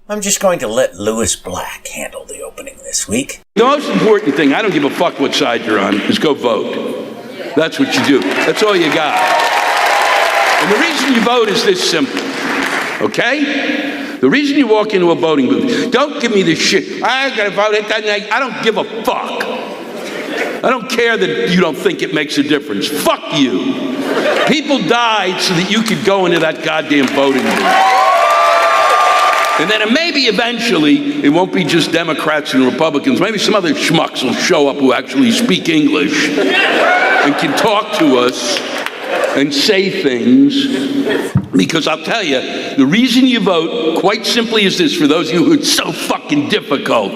I'm just going to let Lewis Black handle the opening this week. The most important thing, I don't give a fuck what side you're on, is go vote. That's what you do. That's all you got. And the reason you vote is this simple, okay? The reason you walk into a voting booth, don't give me this shit. I gotta vote. I don't give a fuck. I don't care that you don't think it makes a difference. Fuck you. People died so that you could go into that goddamn voting booth. And then maybe eventually, it won't be just Democrats and Republicans. Maybe some other schmucks will show up who actually speak English and can talk to us and say things. Because I'll tell you, the reason you vote, quite simply, is this, for those of you who it's so fucking difficult.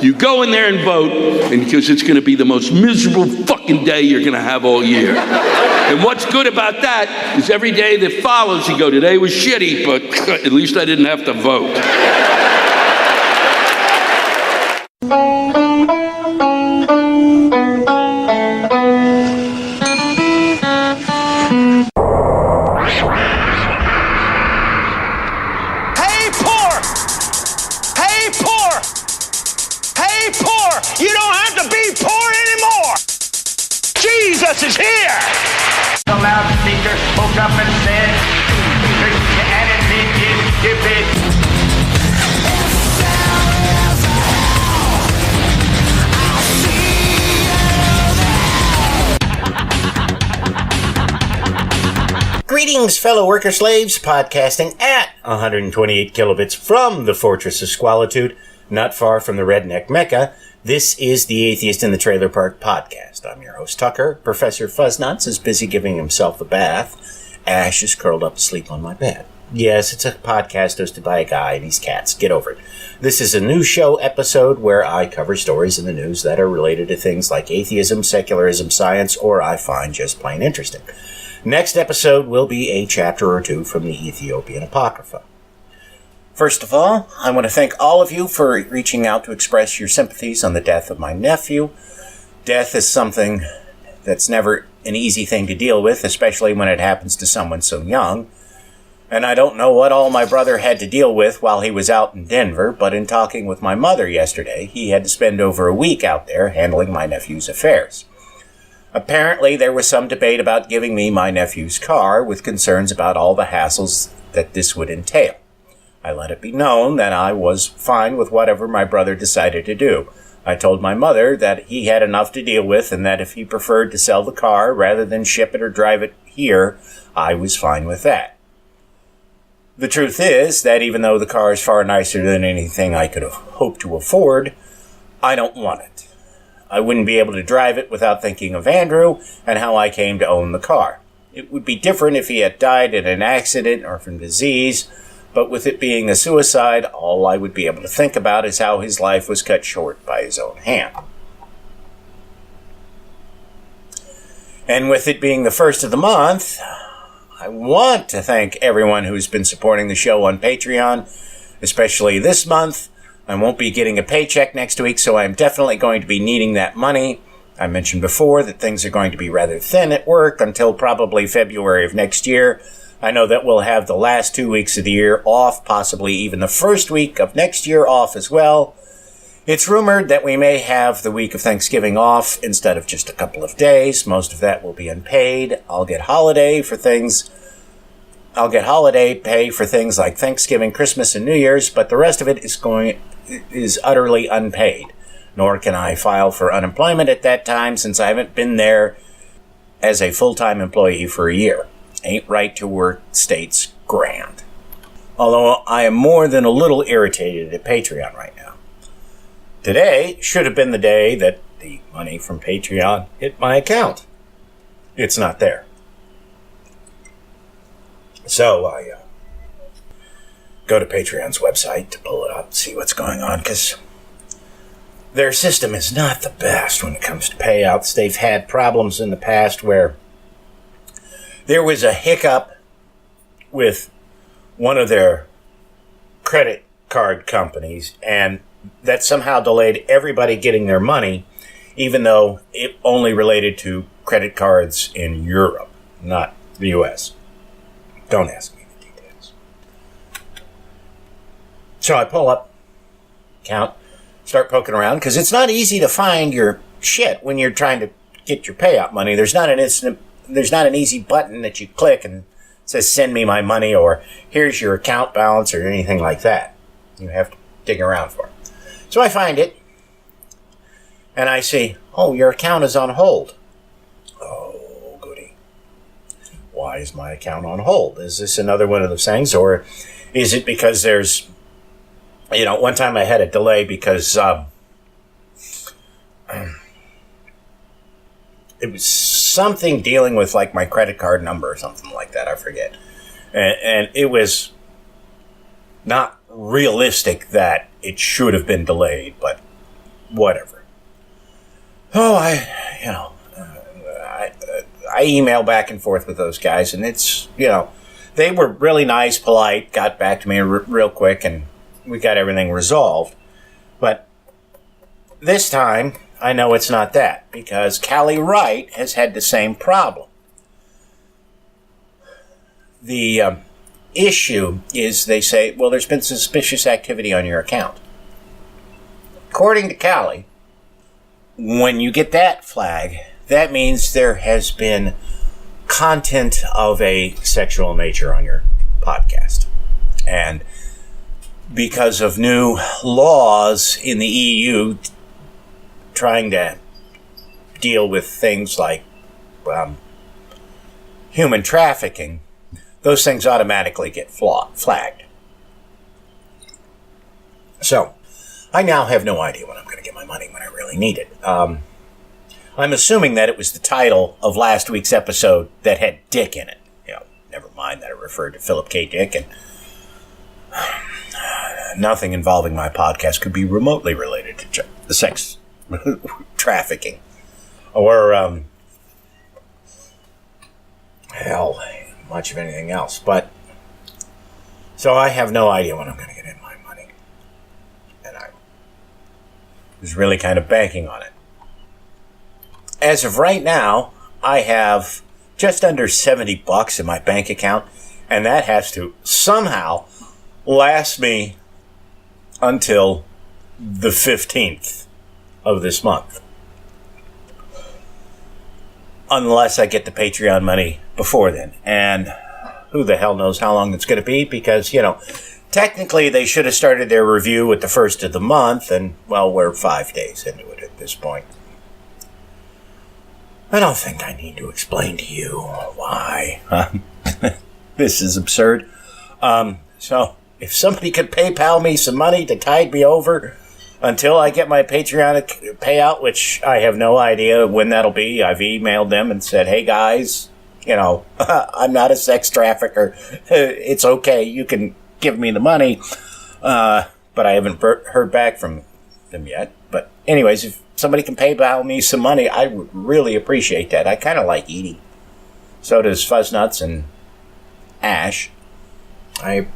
You go in there and vote, and because it's going to be the most miserable fucking day you're going to have all year. And what's good about that is every day that follows, you go, today was shitty, but at least I didn't have to vote. You don't have to be poor anymore. Jesus is here. The loudspeaker spoke up and said, Christianity is stupid. Greetings, fellow worker slaves, podcasting at 128 kilobits from the Fortress of Squalitude, not far from the redneck Mecca. This is the Atheist in the Trailer Park podcast. I'm your host, Tucker. Professor Fuzznuts is busy giving himself a bath. Ash is curled up asleep on my bed. Yes, it's a podcast hosted by a guy and his cats. Get over it. This is a new show episode where I cover stories in the news that are related to things like atheism, secularism, science, or I find just plain interesting. Next episode will be a chapter or two from the Ethiopian Apocrypha. First of all, I want to thank all of you for reaching out to express your sympathies on the death of my nephew. Death is something that's never an easy thing to deal with, especially when it happens to someone so young. And I don't know what all my brother had to deal with while he was out in Denver, but in talking with my mother yesterday, he had to spend over a week out there handling my nephew's affairs. Apparently, there was some debate about giving me my nephew's car, with concerns about all the hassles that this would entail. I let it be known that I was fine with whatever my brother decided to do. I told my mother that he had enough to deal with and that if he preferred to sell the car rather than ship it or drive it here, I was fine with that. The truth is that even though the car is far nicer than anything I could have hoped to afford, I don't want it. I wouldn't be able to drive it without thinking of Andrew and how I came to own the car. It would be different if he had died in an accident or from disease, but with it being a suicide, all I would be able to think about is how his life was cut short by his own hand. And with it being the first of the month, I want to thank everyone who's been supporting the show on Patreon, especially this month. I won't be getting a paycheck next week, so I'm definitely going to be needing that money. I mentioned before that things are going to be rather thin at work until probably February of next year. I know that we'll have the last 2 weeks of the year off, possibly even the first week of next year off as well. It's rumored that we may have the week of Thanksgiving off instead of just a couple of days. Most of that will be unpaid. I'll get holiday pay for things like Thanksgiving, Christmas, and New Year's, but the rest of it is utterly unpaid. Nor can I file for unemployment at that time since I haven't been there as a full-time employee for a year. Ain't right to work state's grand. Although I am more than a little irritated at Patreon right now. Today should have been the day that the money from Patreon hit my account. It's not there. So I go to Patreon's website to pull it up, see what's going on, because their system is not the best when it comes to payouts. They've had problems in the past where there was a hiccup with one of their credit card companies, and that somehow delayed everybody getting their money, even though it only related to credit cards in Europe, not the U.S. Don't ask me the details. So I pull up, count, start poking around, because it's not easy to find your shit when you're trying to get your payout money. There's not an easy button that you click and it says send me my money or here's your account balance or anything like that. You have to dig around for it. So I find it, and I see, oh, your account is on hold. Oh, goody. Why is my account on hold? Is this another one of those things, or is it because there's, one time I had a delay because it was something dealing with like my credit card number or something like that. I forget. And it was not realistic that it should have been delayed, but whatever. Oh, I email back and forth with those guys, and it's, they were really nice, polite, got back to me real quick, and we got everything resolved. But this time, I know it's not that, because Callie Wright has had the same problem. The issue is they say, well, there's been suspicious activity on your account. According to Callie, when you get that flag, that means there has been content of a sexual nature on your podcast. And because of new laws in the EU trying to deal with things like human trafficking, those things automatically get flagged. So, I now have no idea when I'm going to get my money when I really need it. I'm assuming that it was the title of last week's episode that had Dick in it. Never mind that it referred to Philip K. Dick, and nothing involving my podcast could be remotely related to the sex trafficking or much of anything else. But so I have no idea when I'm going to get in my money, and I was really kind of banking on it. As of right now, I have just under $70 in my bank account, and that has to somehow last me until the 15th of this month. Unless I get the Patreon money before then. And who the hell knows how long it's going to be, because, technically they should have started their review at the first of the month, and, well, we're 5 days into it at this point. I don't think I need to explain to you why. This is absurd. So, if somebody could PayPal me some money to tide me over until I get my Patreon payout, which I have no idea when that'll be. I've emailed them and said, hey guys, I'm not a sex trafficker. It's okay. You can give me the money. But I haven't heard back from them yet. But anyways, if somebody can PayPal me some money, I would really appreciate that. I kind of like eating. So does Fuzznuts and Ash. I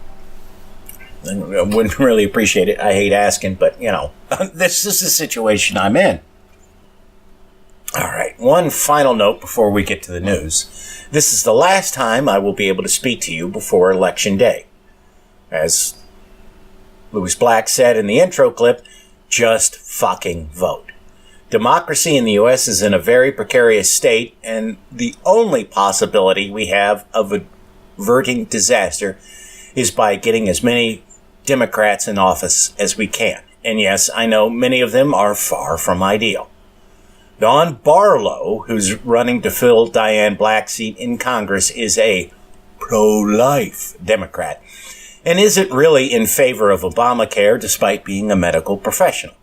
wouldn't really appreciate it. I hate asking, but, this is the situation I'm in. All right, one final note before we get to the news. This is the last time I will be able to speak to you before Election Day. As Louis Black said in the intro clip, just fucking vote. Democracy in the U.S. is in a very precarious state, and the only possibility we have of averting disaster is by getting as many Democrats in office as we can. And yes, I know many of them are far from ideal. Don Barlow, who's running to fill Diane Black's seat in Congress, is a pro-life Democrat and isn't really in favor of Obamacare despite being a medical professional.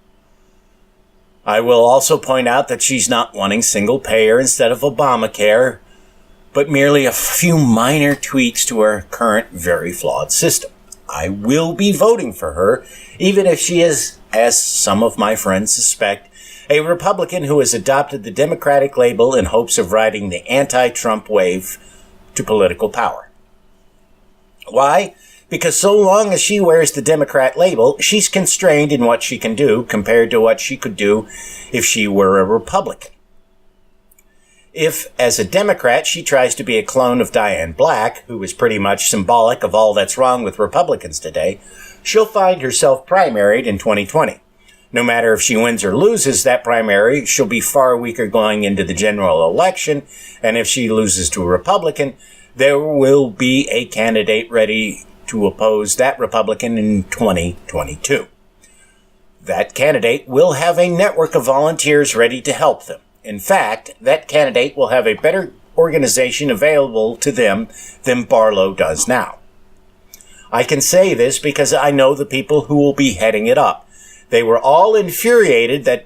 I will also point out that she's not wanting single payer instead of Obamacare, but merely a few minor tweaks to our current very flawed system. I will be voting for her, even if she is, as some of my friends suspect, a Republican who has adopted the Democratic label in hopes of riding the anti-Trump wave to political power. Why? Because so long as she wears the Democrat label, she's constrained in what she can do compared to what she could do if she were a Republican. If, as a Democrat, she tries to be a clone of Diane Black, who is pretty much symbolic of all that's wrong with Republicans today, she'll find herself primaried in 2020. No matter if she wins or loses that primary, she'll be far weaker going into the general election, and if she loses to a Republican, there will be a candidate ready to oppose that Republican in 2022. That candidate will have a network of volunteers ready to help them. In fact, that candidate will have a better organization available to them than Barlow does now. I can say this because I know the people who will be heading it up. They were all infuriated that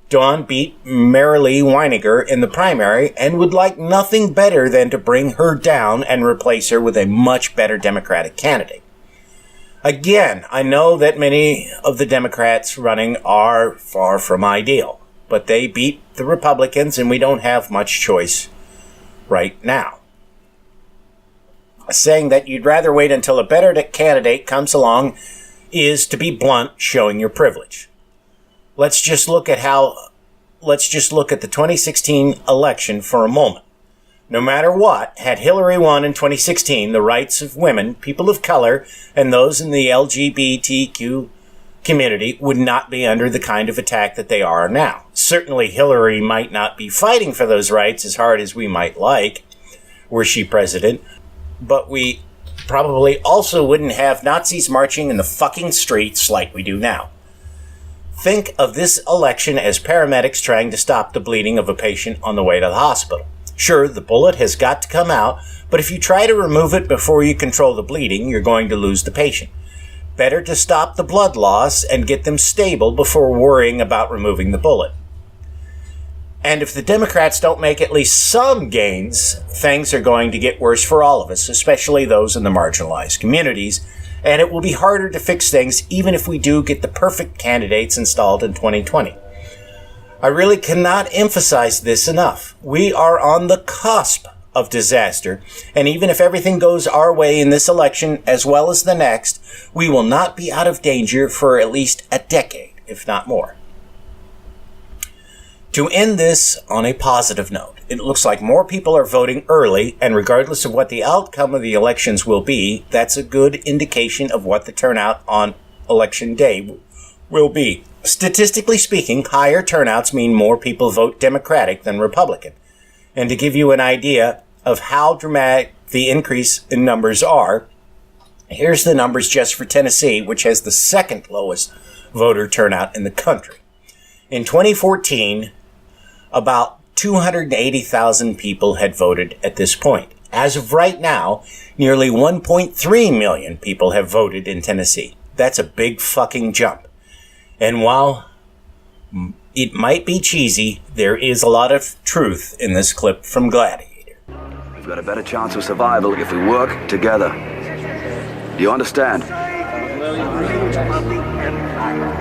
Dawn beat Marilee Weiniger in the primary and would like nothing better than to bring her down and replace her with a much better Democratic candidate. Again, I know that many of the Democrats running are far from ideal, but they beat the Republicans and we don't have much choice right now. Saying that you'd rather wait until a better candidate comes along is, to be blunt, showing your privilege. Let's just look at the 2016 election for a moment. No matter what, had Hillary won in 2016, the rights of women, people of color, and those in the LGBTQ community would not be under the kind of attack that they are now. Certainly Hillary might not be fighting for those rights as hard as we might like, were she president, but we probably also wouldn't have Nazis marching in the fucking streets like we do now. Think of this election as paramedics trying to stop the bleeding of a patient on the way to the hospital. Sure, the bullet has got to come out, but if you try to remove it before you control the bleeding, you're going to lose the patient. Better to stop the blood loss and get them stable before worrying about removing the bullet. And if the Democrats don't make at least some gains, things are going to get worse for all of us, especially those in the marginalized communities, and it will be harder to fix things even if we do get the perfect candidates installed in 2020. I really cannot emphasize this enough. We are on the cusp of disaster, and even if everything goes our way in this election as well as the next, we will not be out of danger for at least a decade, if not more. To end this on a positive note, it looks like more people are voting early, and regardless of what the outcome of the elections will be, that's a good indication of what the turnout on election day will be. Statistically speaking, higher turnouts mean more people vote Democratic than Republican. And to give you an idea of how dramatic the increase in numbers are, here's the numbers just for Tennessee, which has the second lowest voter turnout in the country. In 2014, about 280,000 people had voted at this point. As of right now, nearly 1.3 million people have voted in Tennessee. That's a big fucking jump. And while it might be cheesy, there is a lot of truth in this clip from Gladiator. We've got a better chance of survival if we work together. Do you understand?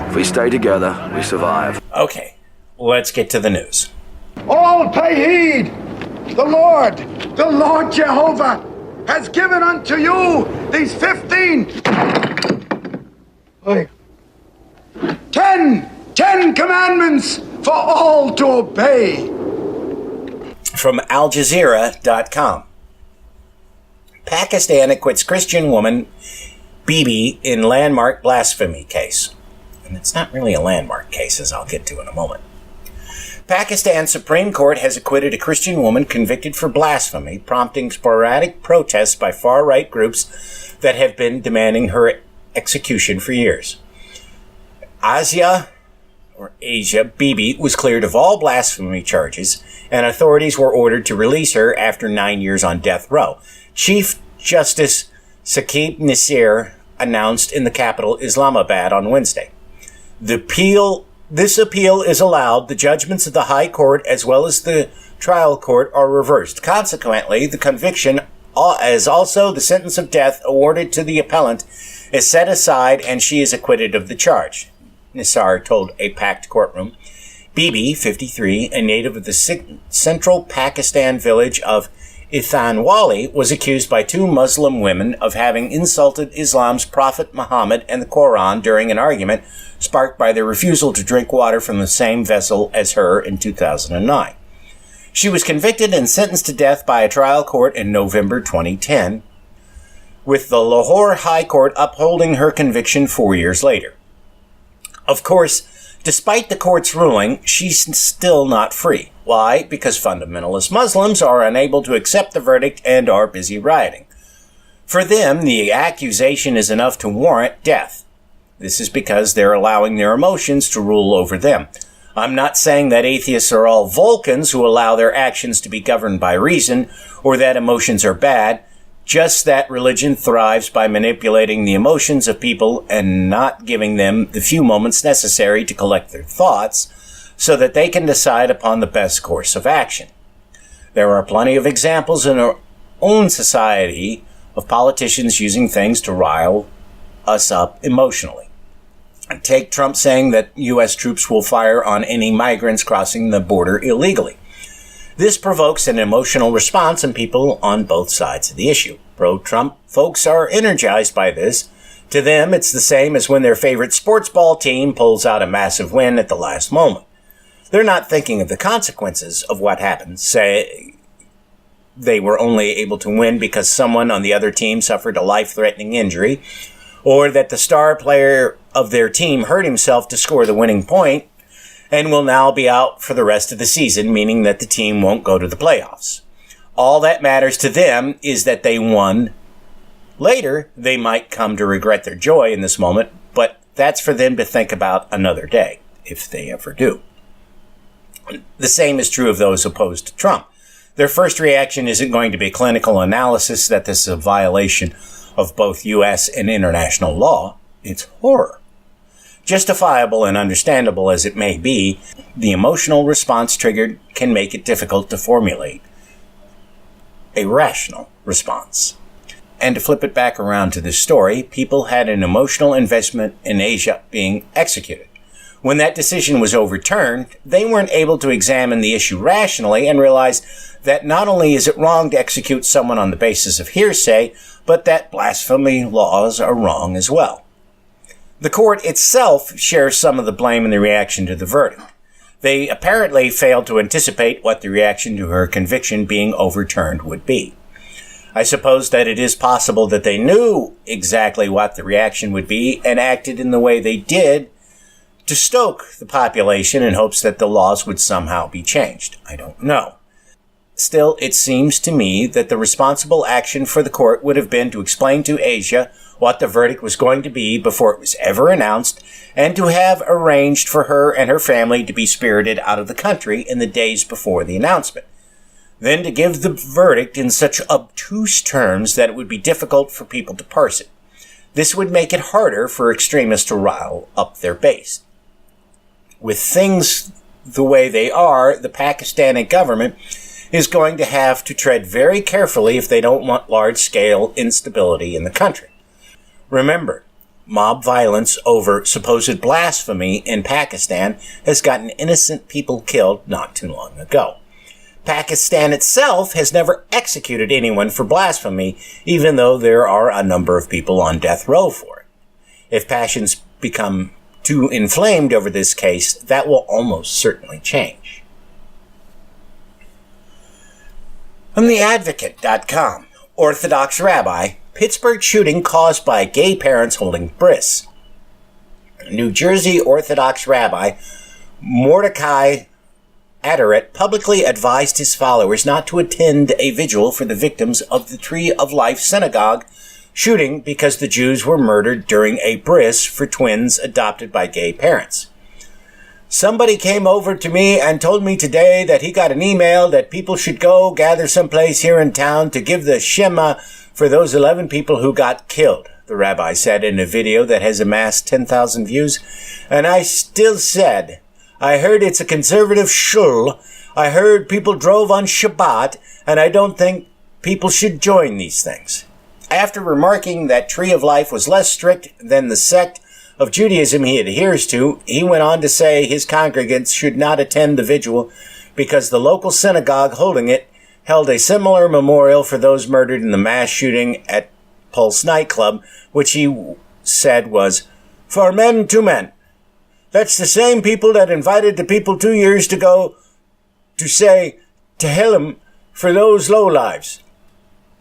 If we stay together, we survive. Okay, let's get to the news. All pay heed! The Lord Jehovah, has given unto you these 10 commandments for all to obey. From AlJazeera.com. Pakistan acquits Christian woman Bibi in landmark blasphemy case. And it's not really a landmark case, as I'll get to in a moment. Pakistan Supreme Court has acquitted a Christian woman convicted for blasphemy, prompting sporadic protests by far-right groups that have been demanding her execution for years. Asia Bibi was cleared of all blasphemy charges, and authorities were ordered to release her after 9 years on death row. Chief Justice Saqib Nasir announced in the capital, Islamabad, on Wednesday. This appeal is allowed. The judgments of the High Court as well as the trial court are reversed. Consequently, the conviction, as also the sentence of death awarded to the appellant, is set aside and she is acquitted of the charge, Nisar told a packed courtroom. Bibi, 53, a native of the central Pakistan village of Ithanwali, was accused by two Muslim women of having insulted Islam's Prophet Muhammad and the Quran during an argument sparked by their refusal to drink water from the same vessel as her in 2009. She was convicted and sentenced to death by a trial court in November 2010. with the Lahore High Court upholding her conviction 4 years later. Of course, despite the court's ruling, she's still not free. Why? Because fundamentalist Muslims are unable to accept the verdict and are busy rioting. For them, the accusation is enough to warrant death. This is because they're allowing their emotions to rule over them. I'm not saying that atheists are all Vulcans who allow their actions to be governed by reason, or that emotions are bad, just that religion thrives by manipulating the emotions of people and not giving them the few moments necessary to collect their thoughts so that they can decide upon the best course of action. There are plenty of examples in our own society of politicians using things to rile us up emotionally. Take Trump saying that U.S. troops will fire on any migrants crossing the border illegally. This provokes an emotional response in people on both sides of the issue. Pro-Trump folks are energized by this. To them, it's the same as when their favorite sports ball team pulls out a massive win at the last moment. They're not thinking of the consequences of what happened. Say they were only able to win because someone on the other team suffered a life-threatening injury, or that the star player of their team hurt himself to score the winning point and will now be out for the rest of the season, meaning that the team won't go to the playoffs. All that matters to them is that they won. Later, they might come to regret their joy in this moment, but that's for them to think about another day, if they ever do. The same is true of those opposed to Trump. Their first reaction isn't going to be clinical analysis that this is a violation of both U.S. and international law. It's horror. Justifiable and understandable as it may be, the emotional response triggered can make it difficult to formulate a rational response. And to flip it back around to this story, people had an emotional investment in Asia being executed. When that decision was overturned, they weren't able to examine the issue rationally and realize that not only is it wrong to execute someone on the basis of hearsay, but that blasphemy laws are wrong as well. The court itself shares some of the blame in the reaction to the verdict. They apparently failed to anticipate what the reaction to her conviction being overturned would be. I suppose that it is possible that they knew exactly what the reaction would be and acted in the way they did to stoke the population in hopes that the laws would somehow be changed. I don't know. Still, it seems to me that the responsible action for the court would have been to explain to Asia what the verdict was going to be before it was ever announced, and to have arranged for her and her family to be spirited out of the country in the days before the announcement. Then to give the verdict in such obtuse terms that it would be difficult for people to parse it. This would make it harder for extremists to rile up their base. With things the way they are, the Pakistani government is going to have to tread very carefully if they don't want large-scale instability in the country. Remember, mob violence over supposed blasphemy in Pakistan has gotten innocent people killed not too long ago. Pakistan itself has never executed anyone for blasphemy, even though there are a number of people on death row for it. If passions become too inflamed over this case, that will almost certainly change. From theadvocate.com, Orthodox rabbi, Pittsburgh shooting caused by gay parents holding bris. New Jersey Orthodox rabbi Mordecai Adaret publicly advised his followers not to attend a vigil for the victims of the Tree of Life synagogue shooting because the Jews were murdered during a bris for twins adopted by gay parents. Somebody came over to me and told me today that he got an email that people should go gather someplace here in town to give the Shema for those 11 people who got killed, the rabbi said in a video that has amassed 10,000 views. And I still said, I heard it's a conservative shul. I heard people drove on Shabbat, and I don't think people should join these things. After remarking that Tree of Life was less strict than the sect of Judaism he adheres to, he went on to say his congregants should not attend the vigil because the local synagogue holding it held a similar memorial for those murdered in the mass shooting at Pulse nightclub, which he said was for men to men. That's the same people that invited the people 2 years ago to say Tehillim for those lowlives.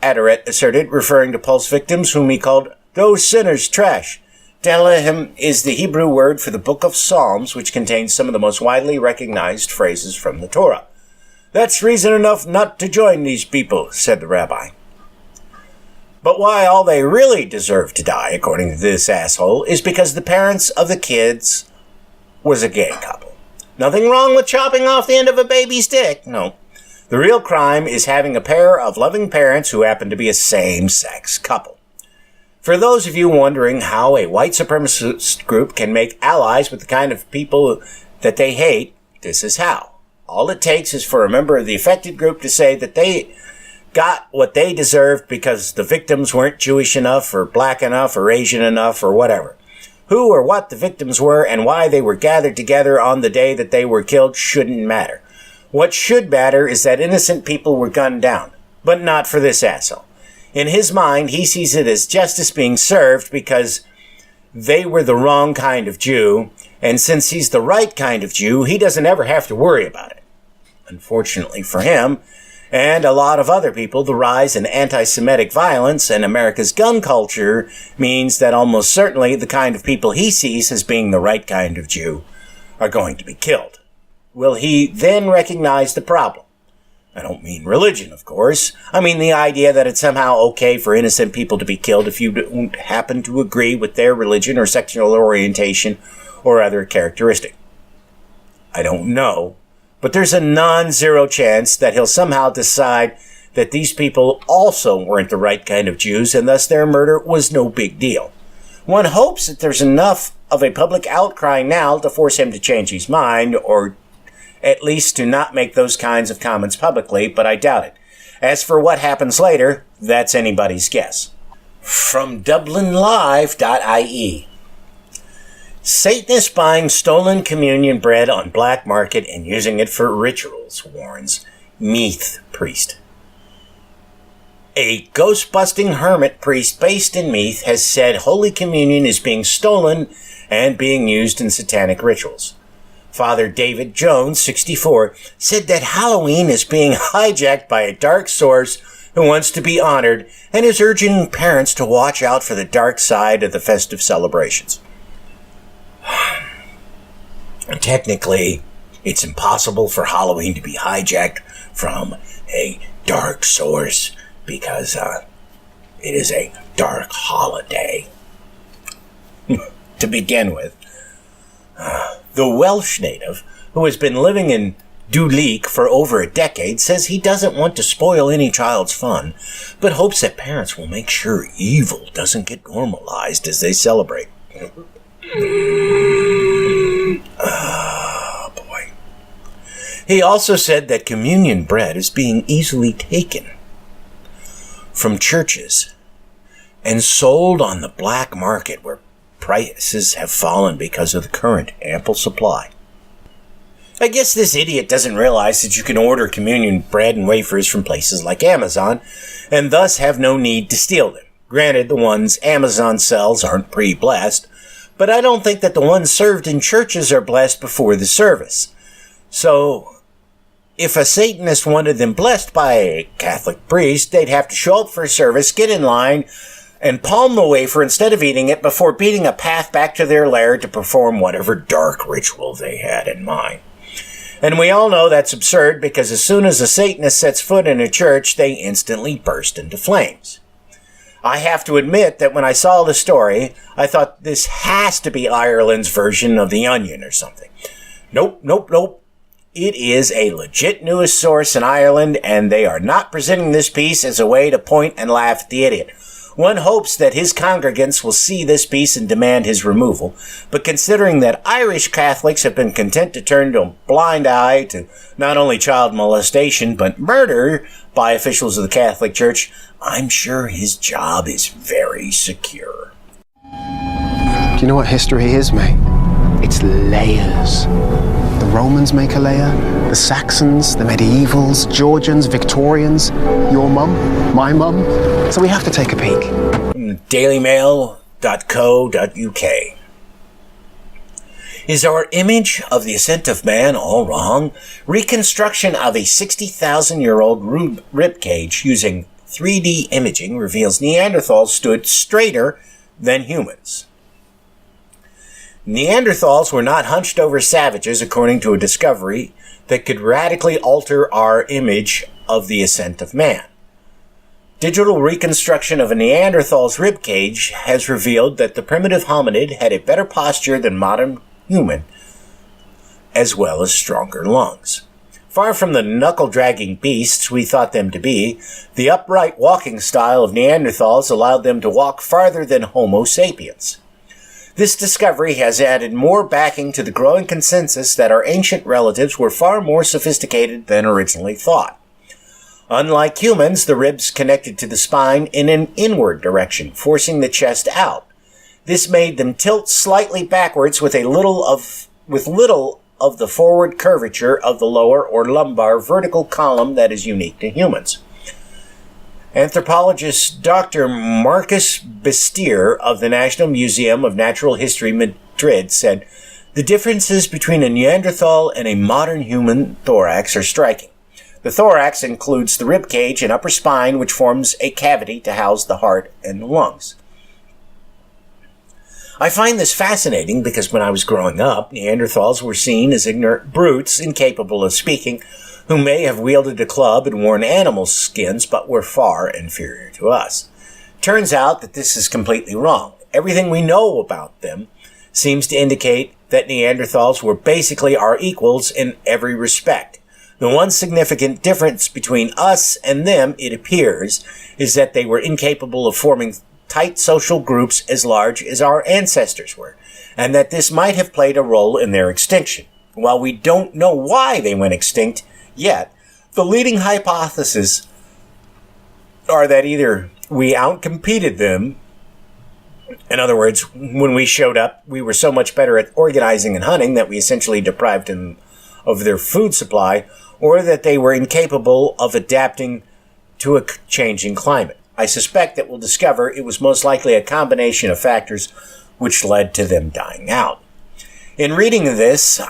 Adoret asserted, referring to Paul's victims, whom he called those sinners trash. Tehillim is the Hebrew word for the book of Psalms, which contains some of the most widely recognized phrases from the Torah. That's reason enough not to join these people, said the rabbi. But why all they really deserve to die, according to this asshole, is because the parents of the kids was a gay couple. Nothing wrong with chopping off the end of a baby's dick, no. The real crime is having a pair of loving parents who happen to be a same-sex couple. For those of you wondering how a white supremacist group can make allies with the kind of people that they hate, this is how. All it takes is for a member of the affected group to say that they got what they deserved because the victims weren't Jewish enough or black enough or Asian enough or whatever. Who or what the victims were and why they were gathered together on the day that they were killed shouldn't matter. What should matter is that innocent people were gunned down, but not for this asshole. In his mind, he sees it as justice being served because they were the wrong kind of Jew, and since he's the right kind of Jew, he doesn't ever have to worry about it. Unfortunately for him, and a lot of other people, the rise in anti-Semitic violence and America's gun culture means that almost certainly the kind of people he sees as being the right kind of Jew are going to be killed. Will he then recognize the problem? I don't mean religion, of course. I mean the idea that it's somehow okay for innocent people to be killed if you don't happen to agree with their religion or sexual orientation or other characteristic. I don't know. But there's a non-zero chance that he'll somehow decide that these people also weren't the right kind of Jews and thus their murder was no big deal. One hopes that there's enough of a public outcry now to force him to change his mind or at least to not make those kinds of comments publicly, but I doubt it. As for what happens later, that's anybody's guess. From DublinLive.ie. Satanists buying stolen communion bread on black market and using it for rituals, warns Meath priest. A ghost-busting hermit priest based in Meath has said Holy Communion is being stolen and being used in satanic rituals. Father David Jones, 64, said that Halloween is being hijacked by a dark source who wants to be honored and is urging parents to watch out for the dark side of the festive celebrations. Technically, it's impossible for Halloween to be hijacked from a dark source because it is a dark holiday. To begin with, the Welsh native, who has been living in Duleek for over a decade, says he doesn't want to spoil any child's fun, but hopes that parents will make sure evil doesn't get normalized as they celebrate. Oh, boy. He also said that communion bread is being easily taken from churches and sold on the black market where prices have fallen because of the current ample supply. I guess this idiot doesn't realize that you can order communion bread and wafers from places like Amazon and thus have no need to steal them. Granted, the ones Amazon sells aren't pre-blessed, but I don't think that the ones served in churches are blessed before the service. So, if a Satanist wanted them blessed by a Catholic priest, they'd have to show up for a service, get in line, and palm the wafer instead of eating it before beating a path back to their lair to perform whatever dark ritual they had in mind. And we all know that's absurd because as soon as a Satanist sets foot in a church, they instantly burst into flames. I have to admit that when I saw the story, I thought this has to be Ireland's version of The Onion or something. Nope. It is a legit news source in Ireland, and they are not presenting this piece as a way to point and laugh at the idiot. One hopes that his congregants will see this piece and demand his removal, but considering that Irish Catholics have been content to turn a blind eye to not only child molestation, but murder by officials of the Catholic Church, I'm sure his job is very secure. Do you know what history is, mate? It's layers. The Romans make a layer, the Saxons, the medievals, Georgians, Victorians, your mum, my mum. So we have to take a peek. dailymail.co.uk. Is our image of the ascent of man all wrong? Reconstruction of a 60,000-year-old ribcage using 3D imaging reveals Neanderthals stood straighter than humans. Neanderthals were not hunched-over savages, according to a discovery that could radically alter our image of the ascent of man. Digital reconstruction of a Neanderthal's ribcage has revealed that the primitive hominid had a better posture than modern human, as well as stronger lungs. Far from the knuckle-dragging beasts we thought them to be, the upright walking style of Neanderthals allowed them to walk farther than Homo sapiens. This discovery has added more backing to the growing consensus that our ancient relatives were far more sophisticated than originally thought. Unlike humans, the ribs connected to the spine in an inward direction, forcing the chest out. This made them tilt slightly backwards with little of the forward curvature of the lower or lumbar vertical column that is unique to humans. Anthropologist Dr. Marcus Bastier of the National Museum of Natural History, Madrid, said, "The differences between a Neanderthal and a modern human thorax are striking. The thorax includes the rib cage and upper spine, which forms a cavity to house the heart and the lungs." I find this fascinating because when I was growing up, Neanderthals were seen as ignorant brutes incapable of speaking, who may have wielded a club and worn animal skins, but were far inferior to us. Turns out that this is completely wrong. Everything we know about them seems to indicate that Neanderthals were basically our equals in every respect. The one significant difference between us and them, it appears, is that they were incapable of forming tight social groups as large as our ancestors were, and that this might have played a role in their extinction. While we don't know why they went extinct yet, the leading hypotheses are that either we outcompeted them, in other words, when we showed up, we were so much better at organizing and hunting that we essentially deprived them of their food supply, or that they were incapable of adapting to a changing climate. I suspect that we'll discover it was most likely a combination of factors which led to them dying out. In reading this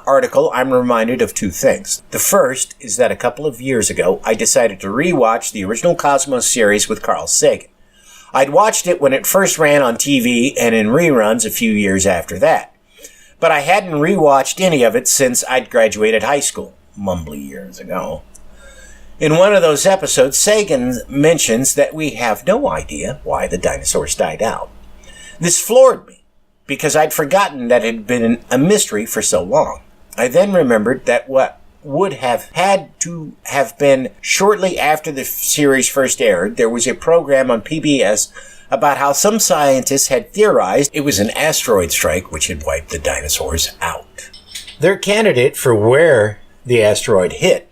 article, I'm reminded of two things. The first is that a couple of years ago, I decided to rewatch the original Cosmos series with Carl Sagan. I'd watched it when it first ran on TV and in reruns a few years after that. But I hadn't rewatched any of it since I'd graduated high school, mumbly years ago. In one of those episodes, Sagan mentions that we have no idea why the dinosaurs died out. This floored me, because I'd forgotten that it had been a mystery for so long. I then remembered that what would have had to have been shortly after the series first aired, there was a program on PBS about how some scientists had theorized it was an asteroid strike which had wiped the dinosaurs out. Their candidate for where the asteroid hit,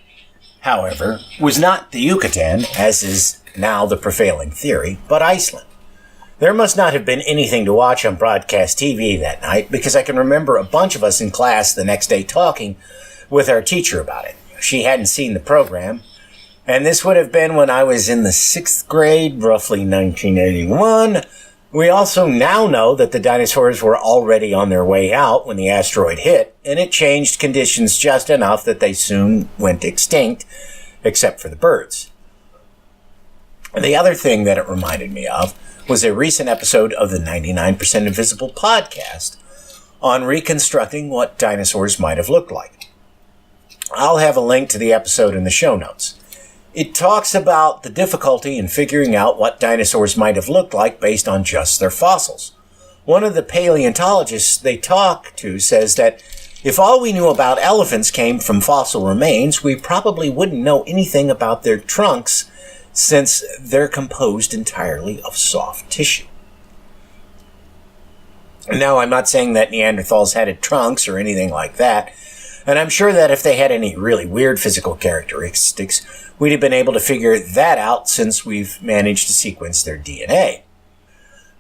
however, was not the Yucatan, as is now the prevailing theory, but Iceland. There must not have been anything to watch on broadcast TV that night, because I can remember a bunch of us in class the next day talking with our teacher about it. She hadn't seen the program, and this would have been when I was in the 6th grade, roughly 1981. We also now know that the dinosaurs were already on their way out when the asteroid hit, and it changed conditions just enough that they soon went extinct, except for the birds. The other thing that it reminded me of was a recent episode of the 99% Invisible podcast on reconstructing what dinosaurs might have looked like. I'll have a link to the episode in the show notes. It talks about the difficulty in figuring out what dinosaurs might have looked like based on just their fossils. One of the paleontologists they talk to says that if all we knew about elephants came from fossil remains, we probably wouldn't know anything about their trunks, since they're composed entirely of soft tissue. Now, I'm not saying that Neanderthals had trunks or anything like that, and I'm sure that if they had any really weird physical characteristics, we'd have been able to figure that out since we've managed to sequence their DNA.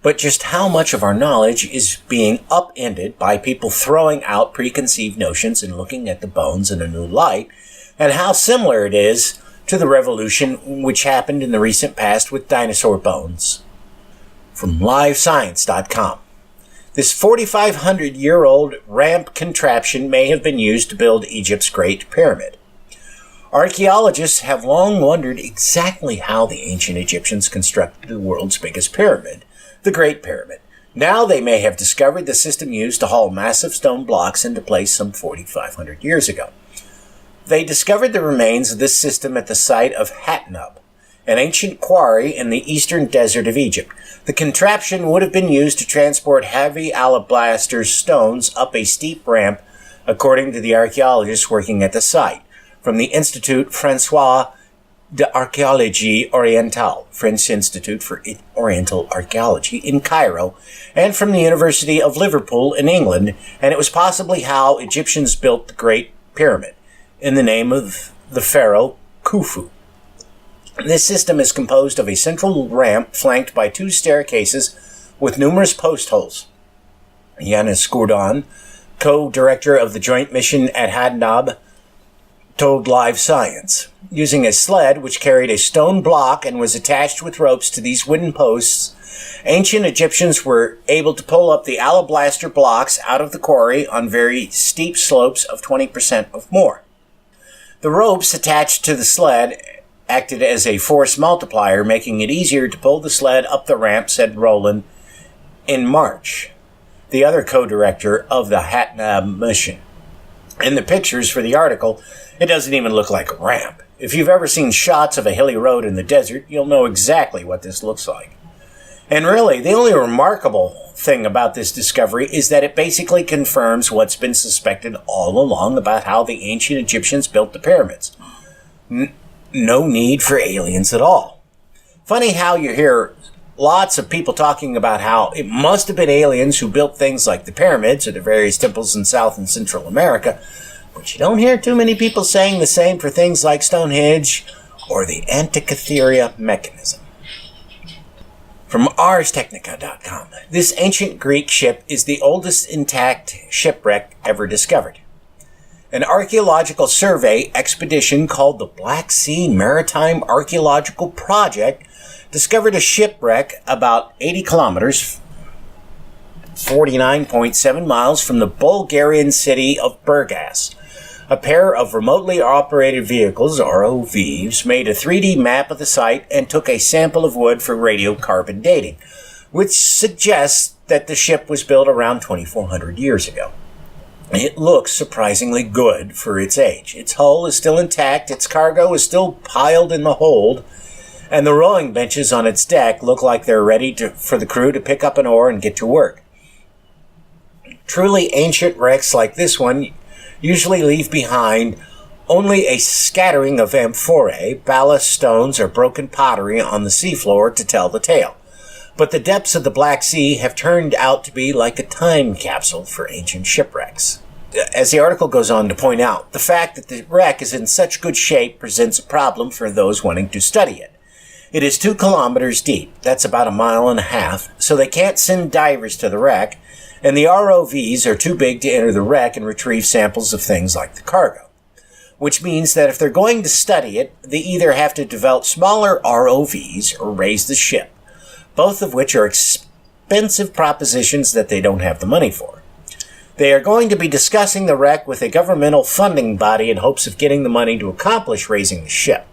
But just how much of our knowledge is being upended by people throwing out preconceived notions and looking at the bones in a new light, and how similar it is to the revolution which happened in the recent past with dinosaur bones. From LiveScience.com. This 4,500-year-old ramp contraption may have been used to build Egypt's Great Pyramid. Archaeologists have long wondered exactly how the ancient Egyptians constructed the world's biggest pyramid, the Great Pyramid. Now they may have discovered the system used to haul massive stone blocks into place some 4,500 years ago. They discovered the remains of this system at the site of Hatnub, an ancient quarry in the eastern desert of Egypt. The contraption would have been used to transport heavy alabaster stones up a steep ramp, according to the archaeologists working at the site, from the Institut François d'Archéologie Orientale, French Institute for Oriental Archaeology, in Cairo, and from the University of Liverpool in England, and it was possibly how Egyptians built the Great Pyramid, in the name of the pharaoh Khufu. This system is composed of a central ramp flanked by 2 staircases with numerous post holes. Yanis Gourdon, co-director of the joint mission at Hatnub, told Live Science. Using a sled which carried a stone block and was attached with ropes to these wooden posts, ancient Egyptians were able to pull up the alabaster blocks out of the quarry on very steep slopes of 20% or more. The ropes attached to the sled acted as a force multiplier, making it easier to pull the sled up the ramp, said Roland in March, the other co-director of the Hatnub mission. In the pictures for the article, it doesn't even look like a ramp. If you've ever seen shots of a hilly road in the desert, you'll know exactly what this looks like. And really, the only remarkable thing about this discovery is that it basically confirms what's been suspected all along about how the ancient Egyptians built the pyramids. No need for aliens at all. Funny how you hear lots of people talking about how it must have been aliens who built things like the pyramids or the various temples in South and Central America, but you don't hear too many people saying the same for things like Stonehenge or the Antikythera mechanism. From ArsTechnica.com, this ancient Greek ship is the oldest intact shipwreck ever discovered. An archaeological survey expedition called the Black Sea Maritime Archaeological Project discovered a shipwreck about 80 kilometers, 49.7 miles from the Bulgarian city of Burgas. A pair of remotely operated vehicles, ROVs, made a 3D map of the site and took a sample of wood for radiocarbon dating, which suggests that the ship was built around 2,400 years ago. It looks surprisingly good for its age. Its hull is still intact, its cargo is still piled in the hold, and the rowing benches on its deck look like they're ready for the crew to pick up an oar and get to work. Truly ancient wrecks like this one usually leave behind only a scattering of amphorae, ballast stones, or broken pottery on the seafloor to tell the tale. But the depths of the Black Sea have turned out to be like a time capsule for ancient shipwrecks. As the article goes on to point out, the fact that the wreck is in such good shape presents a problem for those wanting to study it. It is 2 kilometers deep, that's about 1.5 miles, so they can't send divers to the wreck, and the ROVs are too big to enter the wreck and retrieve samples of things like the cargo. Which means that if they're going to study it, they either have to develop smaller ROVs or raise the ship, both of which are expensive propositions that they don't have the money for. They are going to be discussing the wreck with a governmental funding body in hopes of getting the money to accomplish raising the ship.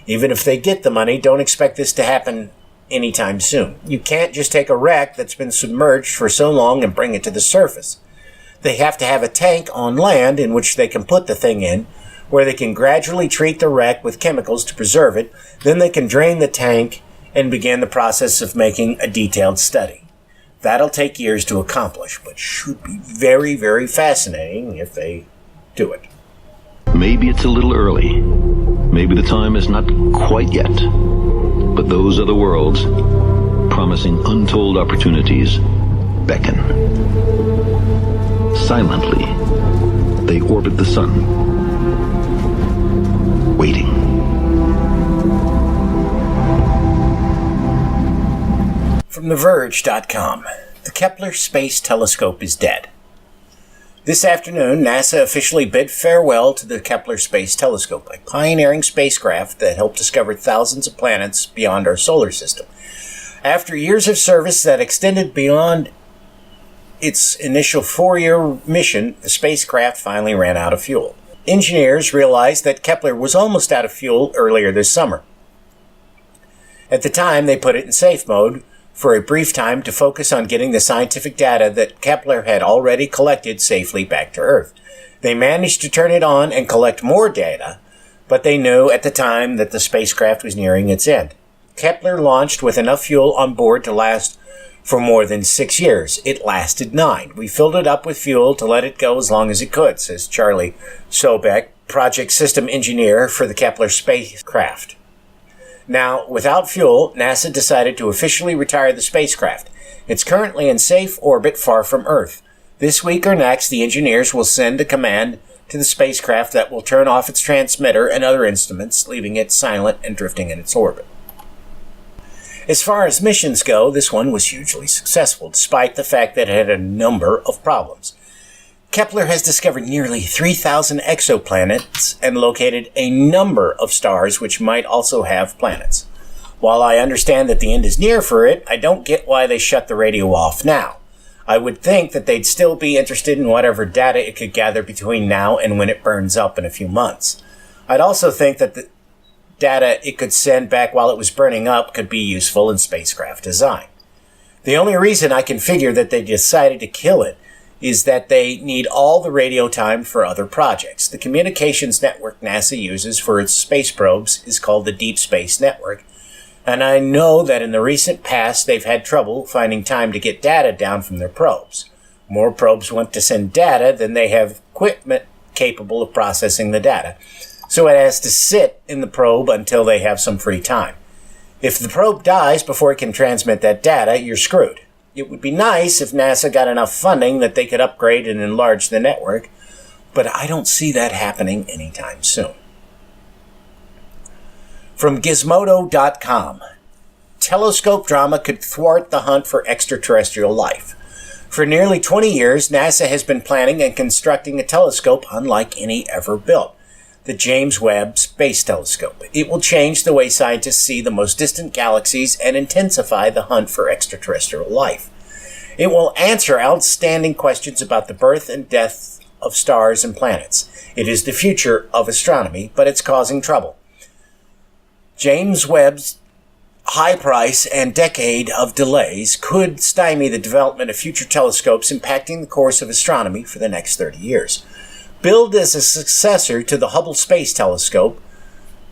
Even if they get the money, don't expect this to happen anytime soon. You can't just take a wreck that's been submerged for so long and bring it to the surface. They have to have a tank on land in which they can put the thing in, where they can gradually treat the wreck with chemicals to preserve it, then they can drain the tank and begin the process of making a detailed study. That'll take years to accomplish, but should be very, very fascinating if they do it. Maybe it's a little early. Maybe the time is not quite yet. But those other worlds, promising untold opportunities, beckon. Silently, they orbit the sun, waiting. From TheVerge.com, the Kepler Space Telescope is dead. This afternoon, NASA officially bid farewell to the Kepler Space Telescope, a pioneering spacecraft that helped discover thousands of planets beyond our solar system. After years of service that extended beyond its initial 4-year mission, the spacecraft finally ran out of fuel. engineers realized that Kepler was almost out of fuel earlier this summer. At the time, they put it in safe mode for a brief time to focus on getting the scientific data that Kepler had already collected safely back to Earth. They managed to turn it on and collect more data, but they knew at the time that the spacecraft was nearing its end. Kepler launched with enough fuel on board to last for more than 6 years. It lasted 9. We filled it up with fuel to let it go as long as it could, says Charlie Sobek, project system engineer for the Kepler spacecraft. Now, without fuel, NASA decided to officially retire the spacecraft. It's currently in safe orbit far from Earth. This week or next, the engineers will send a command to the spacecraft that will turn off its transmitter and other instruments, leaving it silent and drifting in its orbit. As far as missions go, this one was hugely successful, despite the fact that it had a number of problems. Kepler has discovered nearly 3,000 exoplanets and located a number of stars which might also have planets. While I understand that the end is near for it, I don't get why they shut the radio off now. I would think that they'd still be interested in whatever data it could gather between now and when it burns up in a few months. I'd also think that the data it could send back while it was burning up could be useful in spacecraft design. The only reason I can figure that they decided to kill it is that they need all the radio time for other projects. The communications network NASA uses for its space probes is called the Deep Space Network, and I know that in the recent past they've had trouble finding time to get data down from their probes. More probes want to send data than they have equipment capable of processing the data, so it has to sit in the probe until they have some free time. If the probe dies before it can transmit that data, you're screwed. It would be nice if NASA got enough funding that they could upgrade and enlarge the network, but I don't see that happening anytime soon. From Gizmodo.com, telescope drama could thwart the hunt for extraterrestrial life. For nearly 20 years, NASA has been planning and constructing a telescope unlike any ever built, the James Webb Space Telescope. It will change the way scientists see the most distant galaxies and intensify the hunt for extraterrestrial life. It will answer outstanding questions about the birth and death of stars and planets. It is the future of astronomy, but it's causing trouble. James Webb's high price and decade of delays could stymie the development of future telescopes, impacting the course of astronomy for the next 30 years. Billed as a successor to the Hubble Space Telescope,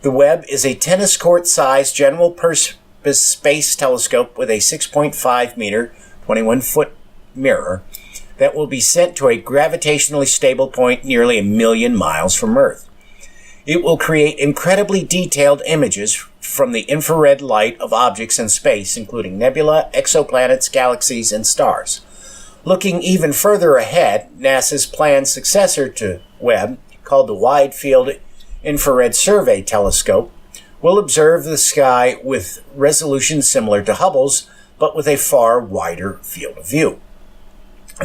the Webb is a tennis court-sized general-purpose space telescope with a 6.5-meter, 21-foot mirror that will be sent to a gravitationally stable point nearly 1 million miles from Earth. It will create incredibly detailed images from the infrared light of objects in space, including nebula, exoplanets, galaxies, and stars. Looking even further ahead, NASA's planned successor to Webb, called the Wide Field Infrared Survey Telescope, will observe the sky with resolution similar to Hubble's, but with a far wider field of view.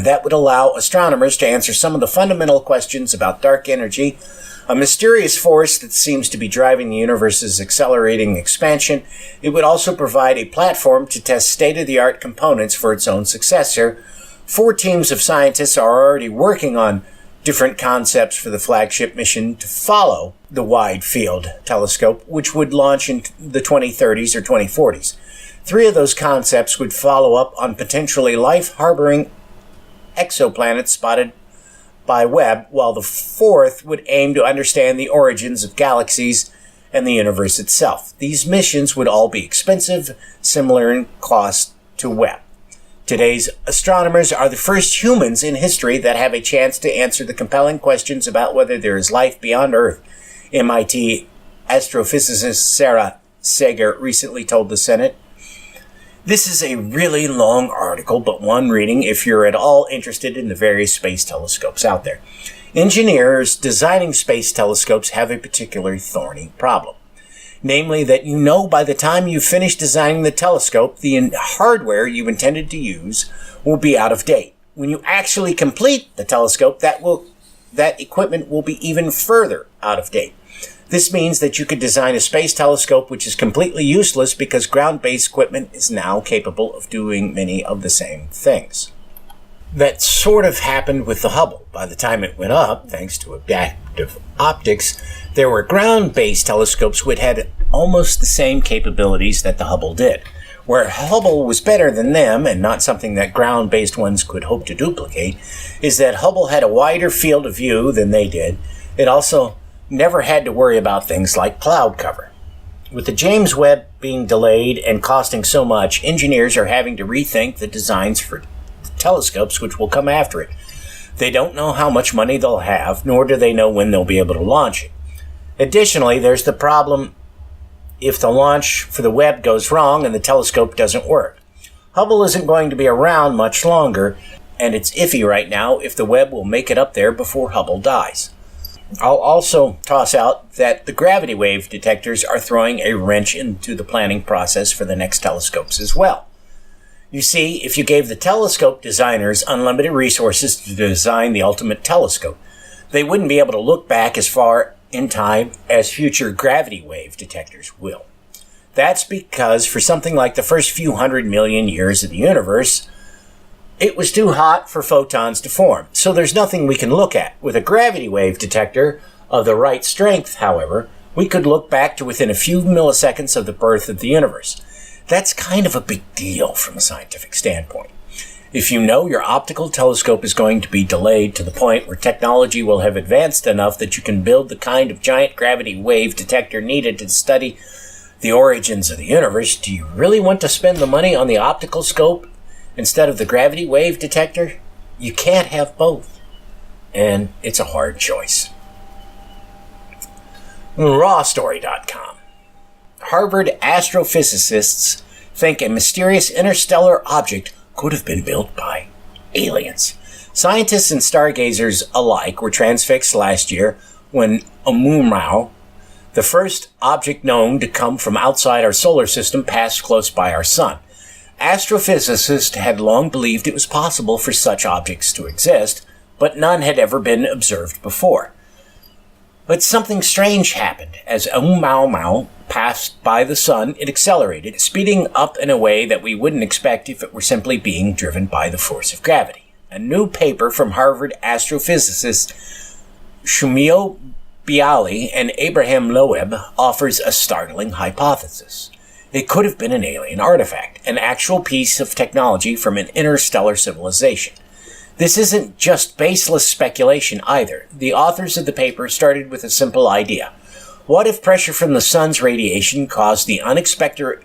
That would allow astronomers to answer some of the fundamental questions about dark energy, a mysterious force that seems to be driving the universe's accelerating expansion. It would also provide a platform to test state-of-the-art components for its own successor. 4 teams of scientists are already working on different concepts for the flagship mission to follow the Wide Field Telescope, which would launch in the 2030s or 2040s. 3 of those concepts would follow up on potentially life-harboring exoplanets spotted by Webb, while the 4th would aim to understand the origins of galaxies and the universe itself. These missions would all be expensive, similar in cost to Webb. Today's astronomers are the first humans in history that have a chance to answer the compelling questions about whether there is life beyond Earth, MIT astrophysicist Sarah Sager recently told the Senate. This is a really long article, but one reading if you're at all interested in the various space telescopes out there. Engineers designing space telescopes have a particularly thorny problem. Namely that by the time you finish designing the telescope, the hardware you intended to use will be out of date. When you actually complete the telescope, that equipment will be even further out of date. This means that you could design a space telescope which is completely useless because ground-based equipment is now capable of doing many of the same things. That sort of happened with the Hubble. By the time it went up, thanks to adaptive optics, there were ground-based telescopes which had almost the same capabilities that the Hubble did. Where Hubble was better than them, and not something that ground-based ones could hope to duplicate, is that Hubble had a wider field of view than they did. It also never had to worry about things like cloud cover. With the James Webb being delayed and costing so much, engineers are having to rethink the designs for telescopes which will come after it. They don't know how much money they'll have, nor do they know when they'll be able to launch it. Additionally, there's the problem if the launch for the Webb goes wrong and the telescope doesn't work. Hubble isn't going to be around much longer, and it's iffy right now if the Webb will make it up there before Hubble dies. I'll also toss out that the gravity wave detectors are throwing a wrench into the planning process for the next telescopes as well. You see, if you gave the telescope designers unlimited resources to design the ultimate telescope, they wouldn't be able to look back as far in time as future gravity wave detectors will. That's because for something like the first few 100 million years of the universe, it was too hot for photons to form, so there's nothing we can look at. With a gravity wave detector of the right strength, however, we could look back to within a few milliseconds of the birth of the universe. That's kind of a big deal from a scientific standpoint. If you know your optical telescope is going to be delayed to the point where technology will have advanced enough that you can build the kind of giant gravity wave detector needed to study the origins of the universe, do you really want to spend the money on the optical scope instead of the gravity wave detector? You can't have both. And it's a hard choice. Rawstory.com. Harvard astrophysicists think a mysterious interstellar object could have been built by aliens. Scientists and stargazers alike were transfixed last year when Oumuamua, the first object known to come from outside our solar system, passed close by our sun. Astrophysicists had long believed it was possible for such objects to exist, but none had ever been observed before. But something strange happened. As Oumuamua passed by the sun, it accelerated, speeding up in a way that we wouldn't expect if it were simply being driven by the force of gravity. A new paper from Harvard astrophysicists Shumio Bialy and Abraham Loeb offers a startling hypothesis. It could have been an alien artifact, an actual piece of technology from an interstellar civilization. This isn't just baseless speculation either. The authors of the paper started with a simple idea. What if pressure from the sun's radiation caused the unexpected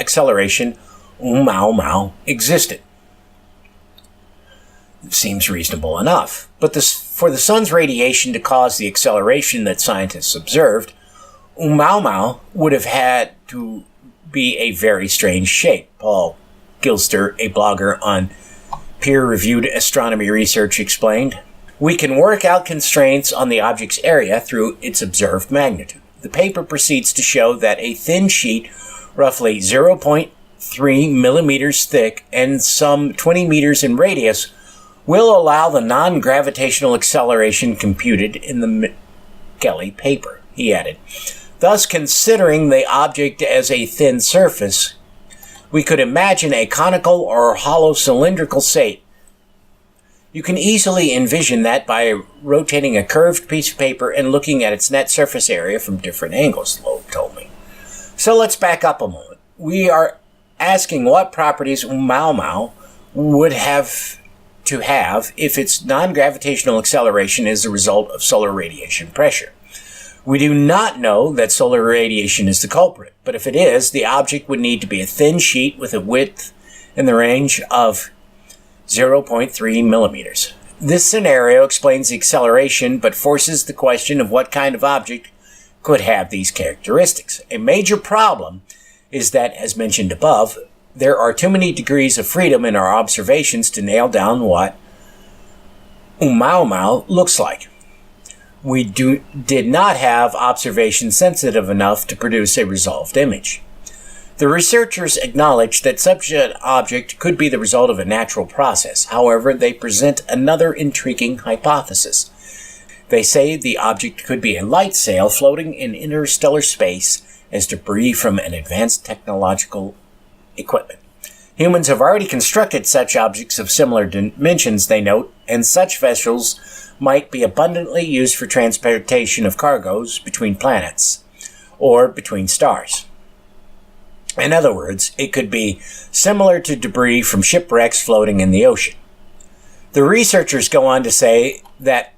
acceleration Oumuamua existed? Seems reasonable enough. But for the sun's radiation to cause the acceleration that scientists observed, Oumuamua would have had to be a very strange shape. Paul Gilster, a blogger on peer-reviewed astronomy research, explained. We can work out constraints on the object's area through its observed magnitude. The paper proceeds to show that a thin sheet, roughly 0.3 millimeters thick and some 20 meters in radius, will allow the non-gravitational acceleration computed in the Kelly paper, he added. Thus, considering the object as a thin surface, we could imagine a conical or hollow cylindrical shape. You can easily envision that by rotating a curved piece of paper and looking at its net surface area from different angles, Loeb told me. So let's back up a moment. We are asking what properties Oumuamua would have to have if its non-gravitational acceleration is the result of solar radiation pressure. We do not know that solar radiation is the culprit, but if it is, the object would need to be a thin sheet with a width in the range of 0.3 millimeters. This scenario explains the acceleration, but forces the question of what kind of object could have these characteristics. A major problem is that, as mentioned above, there are too many degrees of freedom in our observations to nail down what Oumuamua looks like. We did not have observations sensitive enough to produce a resolved image. The researchers acknowledge that such an object could be the result of a natural process. However, they present another intriguing hypothesis. They say the object could be a light sail floating in interstellar space as debris from an advanced technological equipment. Humans have already constructed such objects of similar dimensions, they note, and such vessels might be abundantly used for transportation of cargoes between planets or between stars. In other words, it could be similar to debris from shipwrecks floating in the ocean. The researchers go on to say that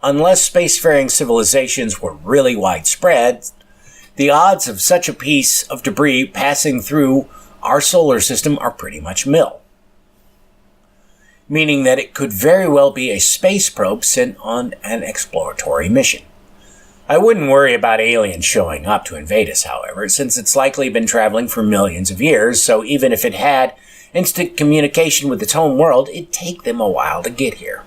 unless spacefaring civilizations were really widespread, the odds of such a piece of debris passing through our solar system are pretty much nil, meaning that it could very well be a space probe sent on an exploratory mission. I wouldn't worry about aliens showing up to invade us, however, since it's likely been traveling for millions of years, so even if it had instant communication with its home world, it'd take them a while to get here.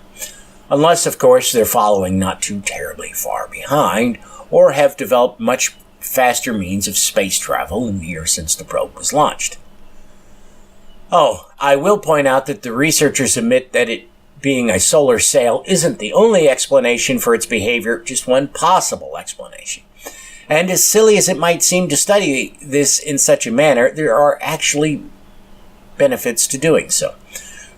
Unless, of course, they're following not too terribly far behind, or have developed much faster means of space travel in the year since the probe was launched. Oh, I will point out that the researchers admit that it being a solar sail isn't the only explanation for its behavior, just one possible explanation. And as silly as it might seem to study this in such a manner, there are actually benefits to doing so.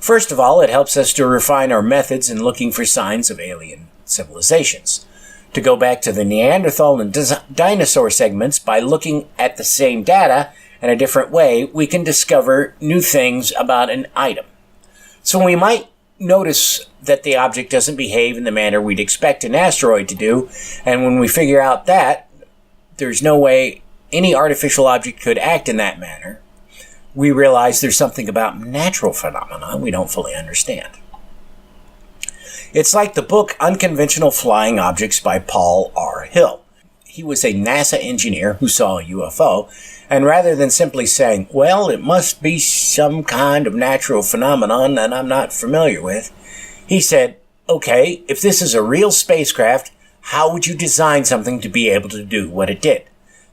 First of all, it helps us to refine our methods in looking for signs of alien civilizations. To go back to the Neanderthal and dinosaur segments, by looking at the same data in a different way, we can discover new things about an item. So we might notice that the object doesn't behave in the manner we'd expect an asteroid to do, and when we figure out that there's no way any artificial object could act in that manner, we realize there's something about natural phenomena we don't fully understand. It's like the book Unconventional Flying Objects by Paul R. Hill. He was a NASA engineer who saw a UFO, and rather than simply saying, well, it must be some kind of natural phenomenon that I'm not familiar with, he said, okay, if this is a real spacecraft, how would you design something to be able to do what it did?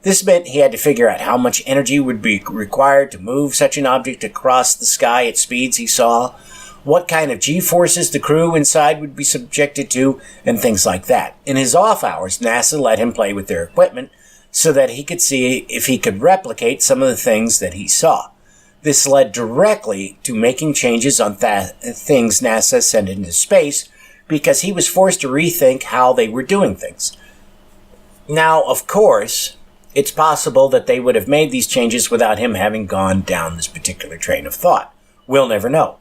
This meant he had to figure out how much energy would be required to move such an object across the sky at speeds he saw, what kind of G-forces the crew inside would be subjected to, and things like that. In his off hours, NASA let him play with their equipment so that he could see if he could replicate some of the things that he saw. This led directly to making changes on things NASA sent into space because he was forced to rethink how they were doing things. Now, of course, it's possible that they would have made these changes without him having gone down this particular train of thought. We'll never know.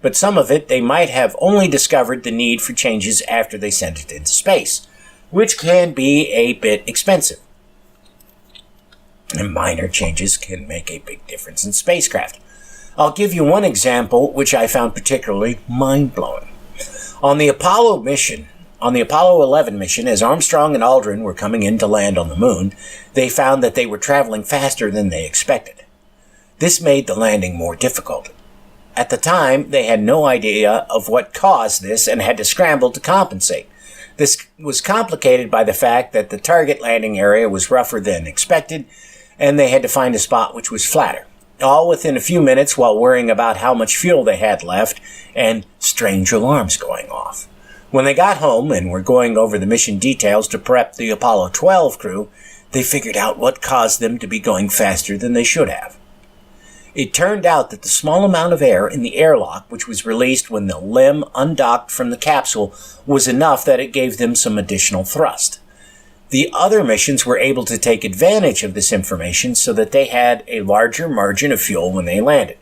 But some of it they might have only discovered the need for changes after they sent it into space, which can be a bit expensive. And minor changes can make a big difference in spacecraft. I'll give you one example which I found particularly mind-blowing. On the Apollo 11 mission, as Armstrong and Aldrin were coming in to land on the moon, they found that they were traveling faster than they expected. This made the landing more difficult. At the time, they had no idea of what caused this and had to scramble to compensate. This was complicated by the fact that the target landing area was rougher than expected, and they had to find a spot which was flatter. All within a few minutes while worrying about how much fuel they had left and strange alarms going off. When they got home and were going over the mission details to prep the Apollo 12 crew, they figured out what caused them to be going faster than they should have. It turned out that the small amount of air in the airlock, which was released when the LEM undocked from the capsule, was enough that it gave them some additional thrust. The other missions were able to take advantage of this information so that they had a larger margin of fuel when they landed.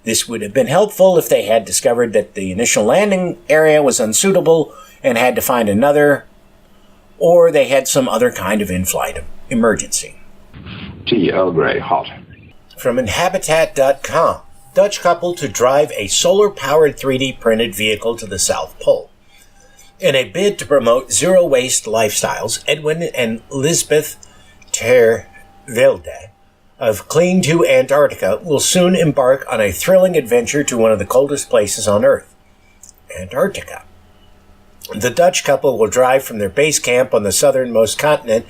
This would have been helpful if they had discovered that the initial landing area was unsuitable and had to find another, or they had some other kind of in-flight emergency. Tea Earl Grey hot. From Inhabitat.com, Dutch couple to drive a solar-powered 3D printed vehicle to the South Pole. In a bid to promote zero-waste lifestyles, Edwin and Lisbeth ter Velde of Clean to Antarctica will soon embark on a thrilling adventure to one of the coldest places on Earth, Antarctica. The Dutch couple will drive from their base camp on the southernmost continent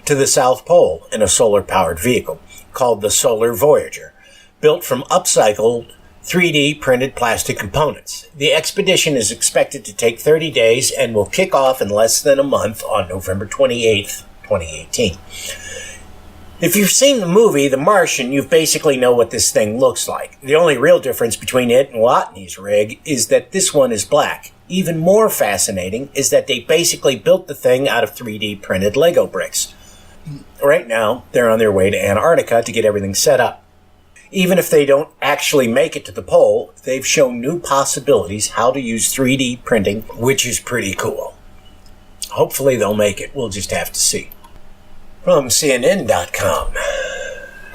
to the South Pole in a solar-powered vehicle called the Solar Voyager, built from upcycled 3D printed plastic components. The expedition is expected to take 30 days and will kick off in less than a month on November 28th, 2018. If you've seen the movie The Martian, you basically know what this thing looks like. The only real difference between it and Watney's rig is that this one is black. Even more fascinating is that they basically built the thing out of 3D printed Lego bricks. Right now, they're on their way to Antarctica to get everything set up. Even if they don't actually make it to the pole, they've shown new possibilities how to use 3D printing, which is pretty cool. Hopefully they'll make it. We'll just have to see. From CNN.com.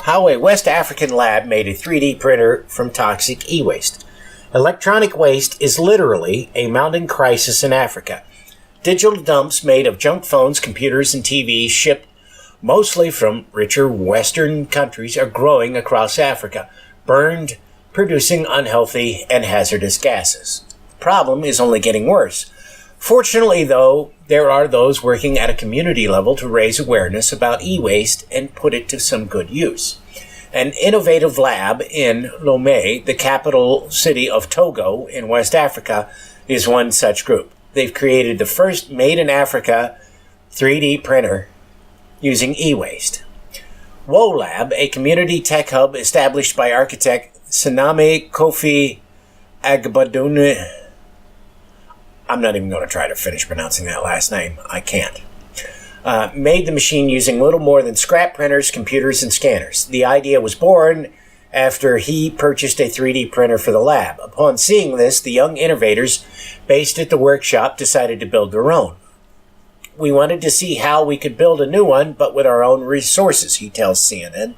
How a West African lab made a 3D printer from toxic e-waste. Electronic waste is literally a mounting crisis in Africa. Digital dumps made of junk phones, computers, and TVs shipped mostly from richer Western countries are growing across Africa, burned, producing unhealthy and hazardous gases. The problem is only getting worse. Fortunately, though, there are those working at a community level to raise awareness about e-waste and put it to some good use. An innovative lab in Lomé, the capital city of Togo in West Africa, is one such group. They've created the first made-in-Africa 3D printer using e-waste. WoLab, a community tech hub established by architect Saname Kofi Agbadoune. I'm not even going to try to finish pronouncing that last name. I can't. Made the machine using little more than scrap printers, computers, and scanners. The idea was born after he purchased a 3D printer for the lab. Upon seeing this, the young innovators based at the workshop decided to build their own. We wanted to see how we could build a new one, but with our own resources, he tells CNN.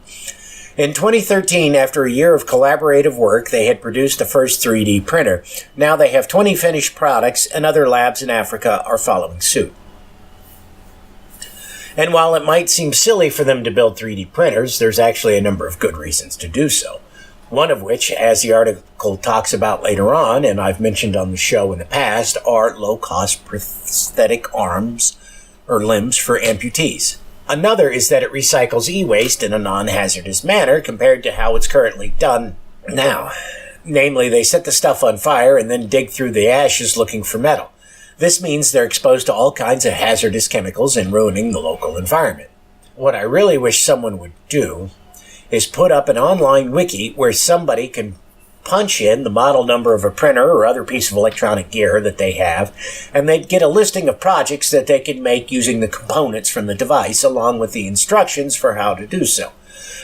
In 2013, after a year of collaborative work, they had produced the first 3D printer. Now they have 20 finished products, and other labs in Africa are following suit. And while it might seem silly for them to build 3D printers, there's actually a number of good reasons to do so. One of which, as the article talks about later on, and I've mentioned on the show in the past, are low-cost prosthetic arms or limbs for amputees. Another is that it recycles e-waste in a non-hazardous manner compared to how it's currently done now. Namely, they set the stuff on fire and then dig through the ashes looking for metal. This means they're exposed to all kinds of hazardous chemicals and ruining the local environment. What I really wish someone would do is put up an online wiki where somebody can punch in the model number of a printer or other piece of electronic gear that they have, and they'd get a listing of projects that they can make using the components from the device along with the instructions for how to do so.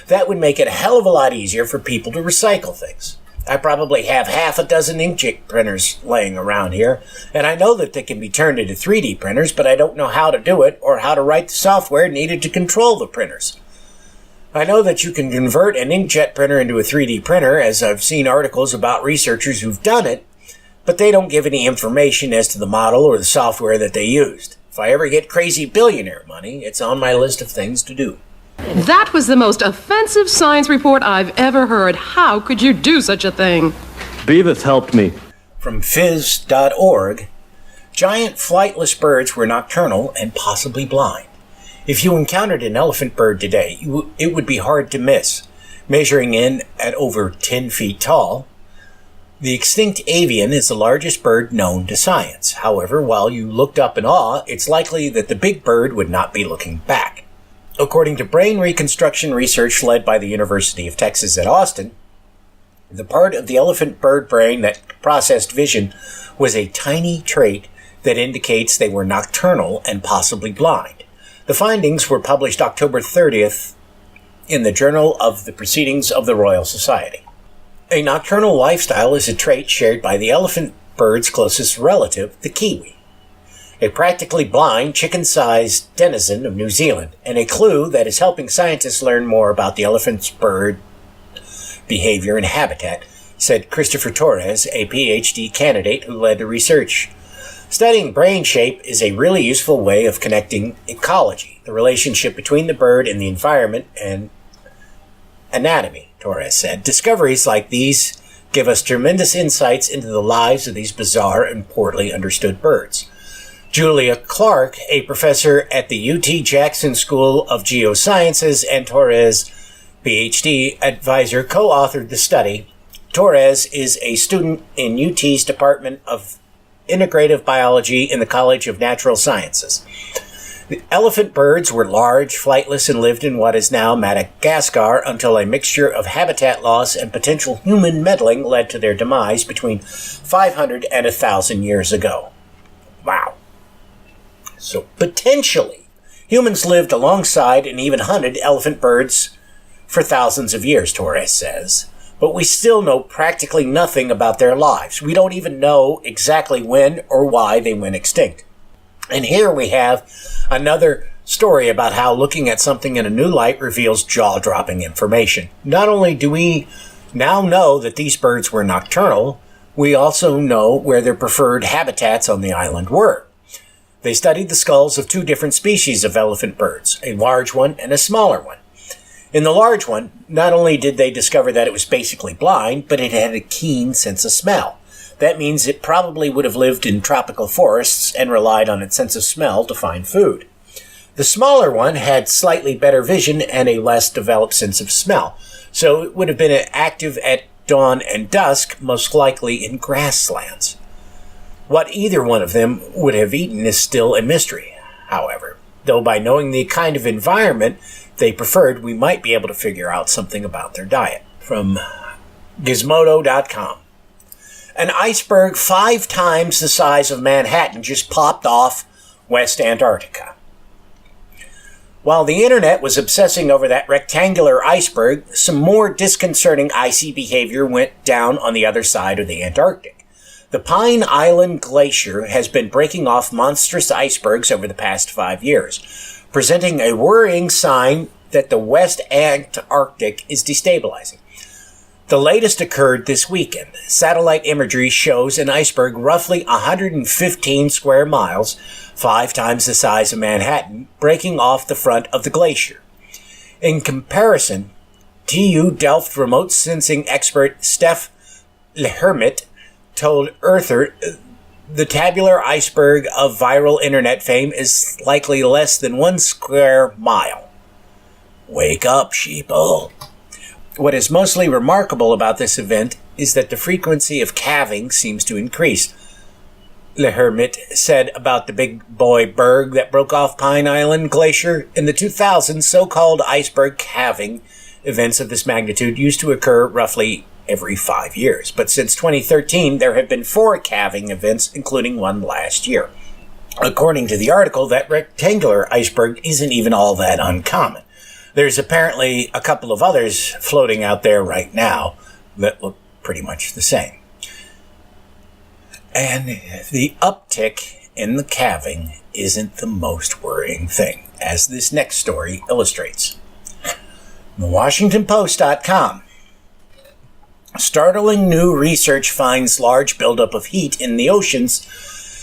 That would make it a hell of a lot easier for people to recycle things. I probably have half a dozen inkjet printers laying around here, and I know that they can be turned into 3D printers, but I don't know how to do it or how to write the software needed to control the printers. I know that you can convert an inkjet printer into a 3D printer, as I've seen articles about researchers who've done it, but they don't give any information as to the model or the software that they used. If I ever get crazy billionaire money, it's on my list of things to do. That was the most offensive science report I've ever heard. How could you do such a thing? Beavis helped me. From phys.org, giant flightless birds were nocturnal and possibly blind. If you encountered an elephant bird today, it would be hard to miss. Measuring in at over 10 feet tall, the extinct avian is the largest bird known to science. However, while you looked up in awe, it's likely that the big bird would not be looking back. According to brain reconstruction research led by the University of Texas at Austin, the part of the elephant bird brain that processed vision was a tiny trait that indicates they were nocturnal and possibly blind. The findings were published October 30th in the Journal of the Proceedings of the Royal Society. A nocturnal lifestyle is a trait shared by the elephant bird's closest relative, the kiwi, a practically blind, chicken-sized denizen of New Zealand, and a clue that is helping scientists learn more about the elephant's bird behavior and habitat, said Christopher Torres, a PhD candidate who led the research. Studying brain shape is a really useful way of connecting ecology, the relationship between the bird and the environment, and anatomy, Torres said. Discoveries like these give us tremendous insights into the lives of these bizarre and poorly understood birds. Julia Clark, a professor at the UT Jackson School of Geosciences and Torres, PhD advisor, co-authored the study. Torres is a student in UT's Department of Integrative Biology in the College of Natural Sciences. The elephant birds were large, flightless, and lived in what is now Madagascar until a mixture of habitat loss and potential human meddling led to their demise between 500 and 1,000 years ago. Wow. So potentially, humans lived alongside and even hunted elephant birds for thousands of years, Torres says. But we still know practically nothing about their lives. We don't even know exactly when or why they went extinct. And here we have another story about how looking at something in a new light reveals jaw-dropping information. Not only do we now know that these birds were nocturnal, we also know where their preferred habitats on the island were. They studied the skulls of two different species of elephant birds, a large one and a smaller one. In the large one, not only did they discover that it was basically blind, but it had a keen sense of smell. That means it probably would have lived in tropical forests and relied on its sense of smell to find food. The smaller one had slightly better vision and a less developed sense of smell, so it would have been active at dawn and dusk, most likely in grasslands. What either one of them would have eaten is still a mystery, however, though by knowing the kind of environment they preferred, we might be able to figure out something about their diet. From Gizmodo.com. An iceberg 5 times the size of Manhattan just popped off West Antarctica. While the internet was obsessing over that rectangular iceberg, some more disconcerting icy behavior went down on the other side of the Antarctic. The Pine Island Glacier has been breaking off monstrous icebergs over the past 5 years, presenting a worrying sign that the West Antarctic is destabilizing. The latest occurred this weekend. Satellite imagery shows an iceberg roughly 115 square miles, 5 times the size of Manhattan, breaking off the front of the glacier. In comparison, TU Delft remote sensing expert Steph Lehermit told Earther the tabular iceberg of viral internet fame is likely less than 1 square mile. Wake up, sheeple. What is mostly remarkable about this event is that the frequency of calving seems to increase. Lehermit said about the big boy berg that broke off Pine Island Glacier. In the 2000s, so-called iceberg calving events of this magnitude used to occur roughly every 5 years. But since 2013, there have been 4 calving events, including one last year. According to the article, that rectangular iceberg isn't even all that uncommon. There's apparently a couple of others floating out there right now that look pretty much the same. And the uptick in the calving isn't the most worrying thing, as this next story illustrates. TheWashingtonPost.com. Startling new research finds large buildup of heat in the oceans,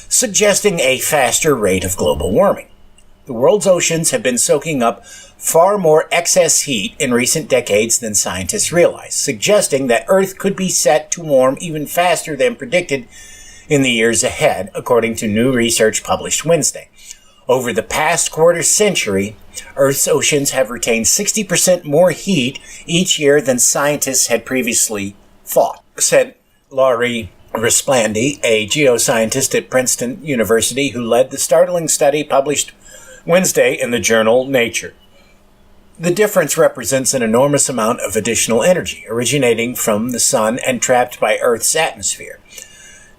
suggesting a faster rate of global warming. The world's oceans have been soaking up far more excess heat in recent decades than scientists realize, suggesting that Earth could be set to warm even faster than predicted in the years ahead, according to new research published Wednesday. Over the past quarter century, Earth's oceans have retained 60% more heat each year than scientists had previously thought, said Laurie Risplandi, a geoscientist at Princeton University who led the startling study published Wednesday in the journal Nature. The difference represents an enormous amount of additional energy originating from the sun and trapped by Earth's atmosphere.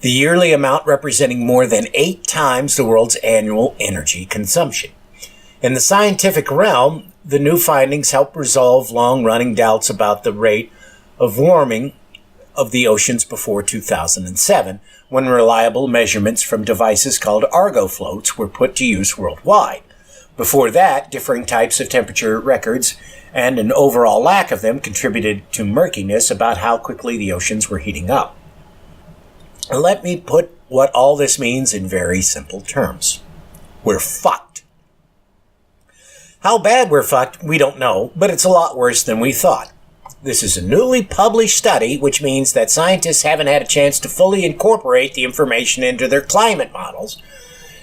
The yearly amount representing more than 8 times the world's annual energy consumption. In the scientific realm, the new findings help resolve long-running doubts about the rate of warming of the oceans before 2007, when reliable measurements from devices called Argo floats were put to use worldwide. Before that, differing types of temperature records and an overall lack of them contributed to murkiness about how quickly the oceans were heating up. Let me put what all this means in very simple terms. We're fucked. How bad we're fucked, we don't know, but it's a lot worse than we thought. This is a newly published study, which means that scientists haven't had a chance to fully incorporate the information into their climate models.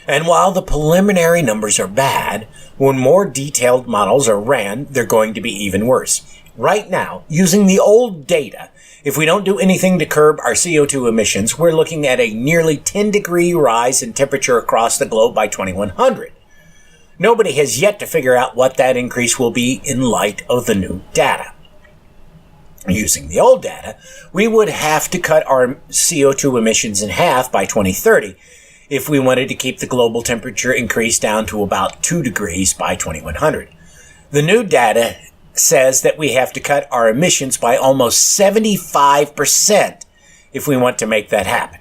And while the preliminary numbers are bad, when more detailed models are ran, they're going to be even worse. Right now, using the old data, if we don't do anything to curb our CO2 emissions, we're looking at a nearly 10-degree rise in temperature across the globe by 2100. Nobody has yet to figure out what that increase will be in light of the new data. Using the old data, we would have to cut our CO2 emissions in half by 2030 if we wanted to keep the global temperature increase down to about 2 degrees by 2100. The new data says that we have to cut our emissions by almost 75% if we want to make that happen.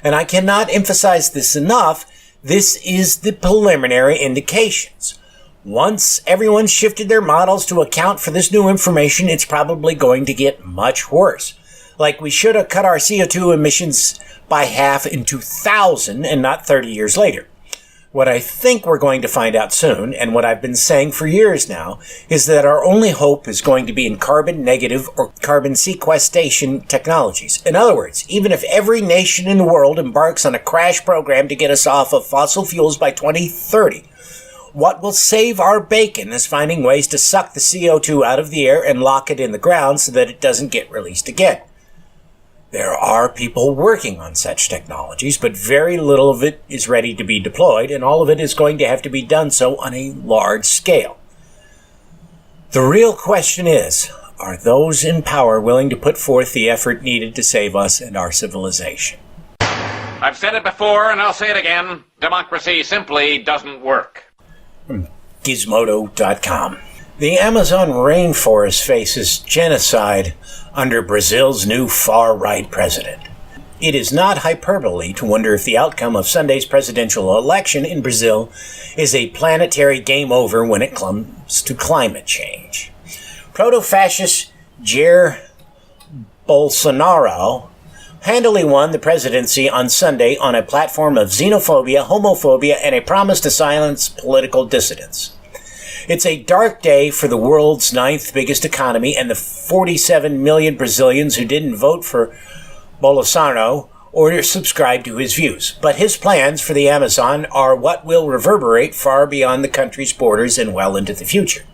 And I cannot emphasize this enough. This is the preliminary indications. Once everyone's shifted their models to account for this new information, it's probably going to get much worse. Like we should have cut our CO2 emissions by half in 2000 and not 30 years later. What I think we're going to find out soon, and what I've been saying for years now, is that our only hope is going to be in carbon negative or carbon sequestration technologies. In other words, even if every nation in the world embarks on a crash program to get us off of fossil fuels by 2030, what will save our bacon is finding ways to suck the CO2 out of the air and lock it in the ground so that it doesn't get released again. There are people working on such technologies, but very little of it is ready to be deployed, and all of it is going to have to be done so on a large scale. The real question is, are those in power willing to put forth the effort needed to save us and our civilization? I've said it before, and I'll say it again. Democracy simply doesn't work. Gizmodo.com. The Amazon rainforest faces genocide under Brazil's new far-right president. It is not hyperbole to wonder if the outcome of Sunday's presidential election in Brazil is a planetary game over when it comes to climate change. Proto-fascist Jair Bolsonaro handily won the presidency on Sunday on a platform of xenophobia, homophobia, and a promise to silence political dissidents. It's a dark day for the world's 9th biggest economy and the 47 million Brazilians who didn't vote for Bolsonaro or subscribe to his views. But his plans for the Amazon are what will reverberate far beyond the country's borders and well into the future.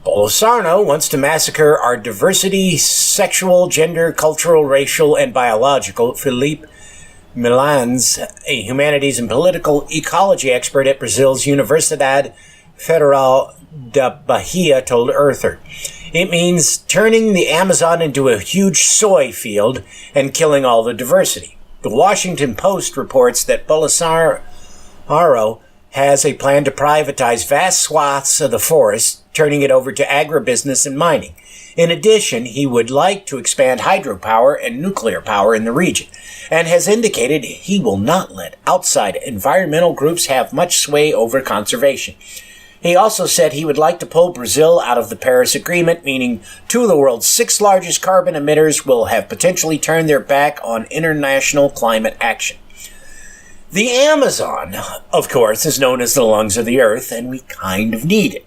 Bolsonaro wants to massacre our diversity, sexual, gender, cultural, racial, and biological. Felipe Milans, a humanities and political ecology expert at Brazil's Universidade Federal da Bahia, told Earther. It means turning the Amazon into a huge soy field and killing all the diversity. The Washington Post reports that Bolsonaro has a plan to privatize vast swaths of the forest, turning it over to agribusiness and mining. In addition, he would like to expand hydropower and nuclear power in the region, and has indicated he will not let outside environmental groups have much sway over conservation. He also said he would like to pull Brazil out of the Paris Agreement, meaning 2 of the world's 6 largest carbon emitters will have potentially turned their back on international climate action. The Amazon, of course, is known as the lungs of the earth, and we kind of need it.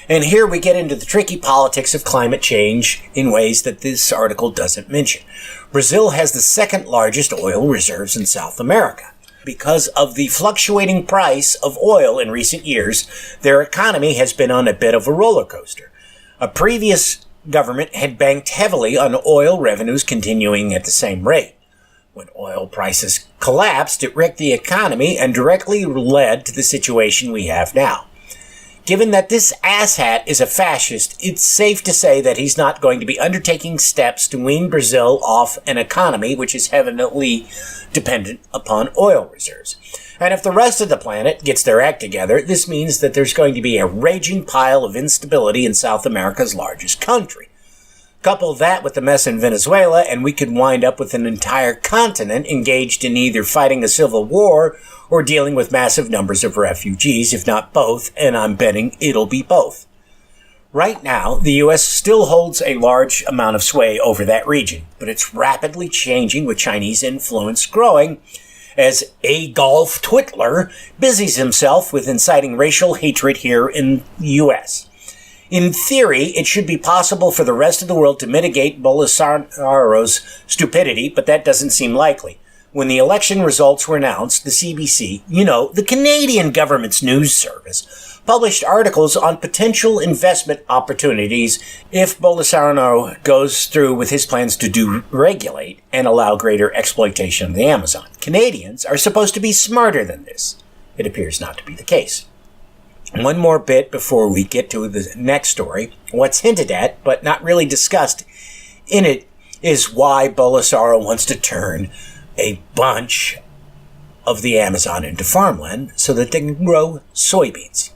And here we get into the tricky politics of climate change in ways that this article doesn't mention. Brazil has the 2nd largest oil reserves in South America. Because of the fluctuating price of oil in recent years, their economy has been on a bit of a roller coaster. A previous government had banked heavily on oil revenues continuing at the same rate. When oil prices collapsed, it wrecked the economy and directly led to the situation we have now. Given that this asshat is a fascist, it's safe to say that he's not going to be undertaking steps to wean Brazil off an economy which is heavily dependent upon oil reserves. And if the rest of the planet gets their act together, this means that there's going to be a raging pile of instability in South America's largest country. Couple that with the mess in Venezuela, and we could wind up with an entire continent engaged in either fighting a civil war or dealing with massive numbers of refugees, if not both, and I'm betting it'll be both. Right now, the U.S. still holds a large amount of sway over that region, but it's rapidly changing with Chinese influence growing as Adolf Hitler busies himself with inciting racial hatred here in the U.S. In theory, it should be possible for the rest of the world to mitigate Bolsonaro's stupidity, but that doesn't seem likely. when the election results were announced, the CBC, the Canadian government's news service, published articles on potential investment opportunities if Bolsonaro goes through with his plans to deregulate and allow greater exploitation of the Amazon. Canadians are supposed to be smarter than this. It appears not to be the case. One more bit before we get to the next story. What's hinted at, but not really discussed in it, is why Bolsonaro wants to turn a bunch of the Amazon into farmland so that they can grow soybeans.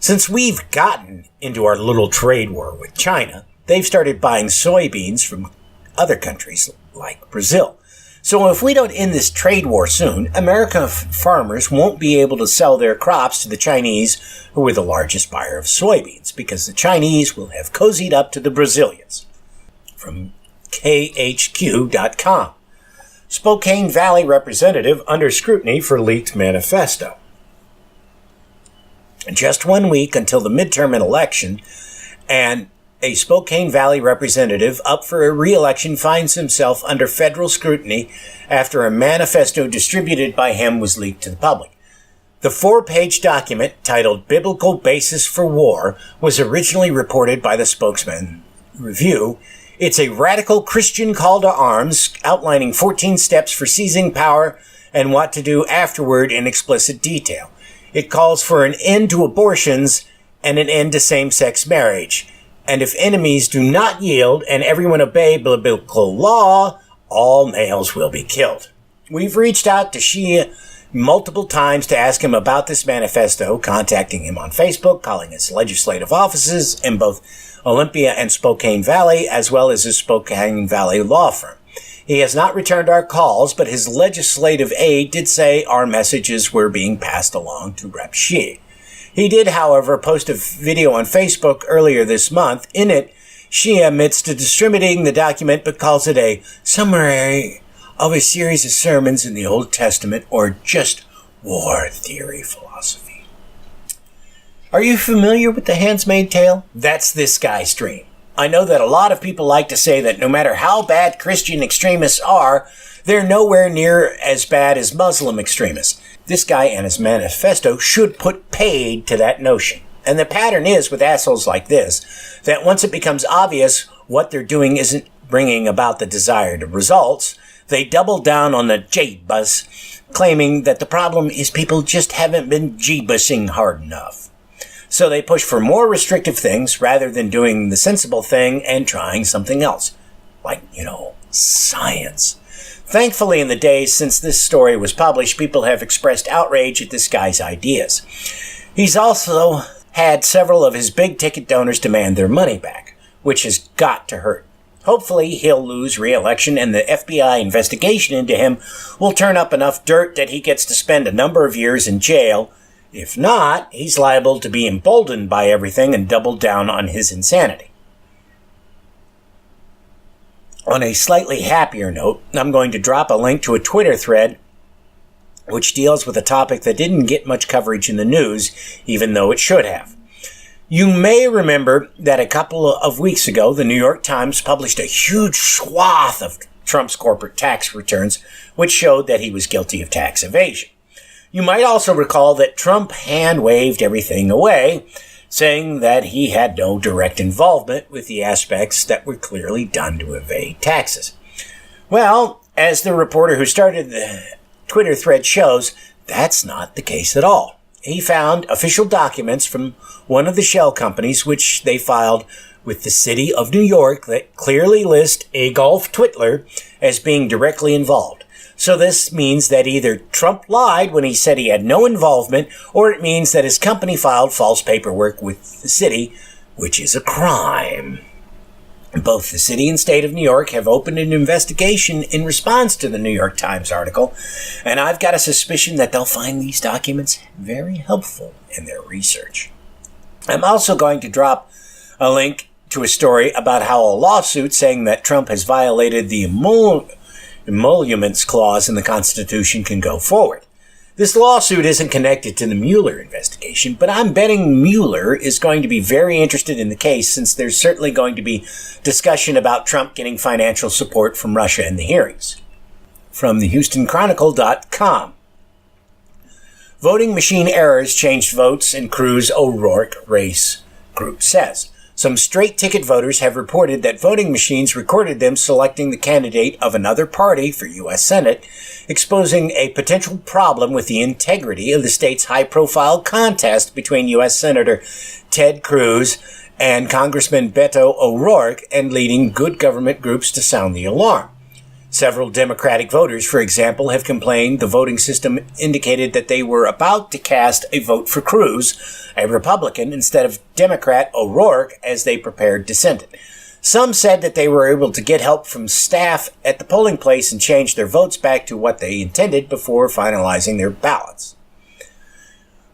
Since we've gotten into our little trade war with China, they've started buying soybeans from other countries like Brazil. So if we don't end this trade war soon, American farmers won't be able to sell their crops to the Chinese, who are the largest buyer of soybeans, because the Chinese will have cozied up to the Brazilians. From KHQ.com. Spokane Valley representative under scrutiny for leaked manifesto. Just 1 week until the midterm election, and a Spokane Valley representative up for a re-election finds himself under federal scrutiny after a manifesto distributed by him was leaked to the public. The 4-page document, titled Biblical Basis for War, was originally reported by the Spokesman Review. It's a radical Christian call to arms outlining 14 steps for seizing power and what to do afterward in explicit detail. It calls for an end to abortions and an end to same-sex marriage. And if enemies do not yield and everyone obey biblical law, all males will be killed. We've reached out to Shia multiple times to ask him about this manifesto, contacting him on Facebook, calling his legislative offices in both Olympia and Spokane Valley, as well as his Spokane Valley law firm. He has not returned our calls, but his legislative aide did say our messages were being passed along to Rep. Shia. He did, however, post a video on Facebook earlier this month. In it, Shia admits to distributing the document but calls it a summary of a series of sermons in the Old Testament or just war theory philosophy. Are you familiar with The Handmaid's Tale? That's this guy's dream. I know that a lot of people like to say that no matter how bad Christian extremists are, they're nowhere near as bad as Muslim extremists. This guy and his manifesto should put paid to that notion. And the pattern is, with assholes like this, that once it becomes obvious what they're doing isn't bringing about the desired results, they double down on the J-bus, claiming that the problem is people just haven't been J-busing hard enough. So they push for more restrictive things rather than doing the sensible thing and trying something else. Like, science. Thankfully, in the days since this story was published, people have expressed outrage at this guy's ideas. He's also had several of his big-ticket donors demand their money back, which has got to hurt. Hopefully, he'll lose re-election and the FBI investigation into him will turn up enough dirt that he gets to spend a number of years in jail. If not, he's liable to be emboldened by everything and double down on his insanity. On a slightly happier note, I'm going to drop a link to a Twitter thread which deals with a topic that didn't get much coverage in the news, even though it should have. You may remember that a couple of weeks ago, the New York Times published a huge swath of Trump's corporate tax returns, which showed that he was guilty of tax evasion. You might also recall that Trump hand-waved everything away, saying that he had no direct involvement with the aspects that were clearly done to evade taxes. Well, as the reporter who started the Twitter thread shows, that's not the case at all. He found official documents from one of the shell companies which they filed with the city of New York that clearly list Adolf Hitler as being directly involved. So this means that either Trump lied when he said he had no involvement, or it means that his company filed false paperwork with the city, which is a crime. Both the city and state of New York have opened an investigation in response to the New York Times article, and I've got a suspicion that they'll find these documents very helpful in their research. I'm also going to drop a link to a story about how a lawsuit saying that Trump has violated the emoluments clause in the Constitution can go forward. This lawsuit isn't connected to the Mueller investigation, but I'm betting Mueller is going to be very interested in the case since there's certainly going to be discussion about Trump getting financial support from Russia in the hearings. from the HoustonChronicle.com. Voting machine errors changed votes in Cruz O'Rourke race, group says. Some straight-ticket voters have reported that voting machines recorded them selecting the candidate of another party for U.S. Senate, exposing a potential problem with the integrity of the state's high-profile contest between U.S. Senator Ted Cruz and Congressman Beto O'Rourke, and leading good government groups to sound the alarm. Several Democratic voters, for example, have complained the voting system indicated that they were about to cast a vote for Cruz, a Republican, instead of Democrat O'Rourke as they prepared to send it. Some said that they were able to get help from staff at the polling place and change their votes back to what they intended before finalizing their ballots.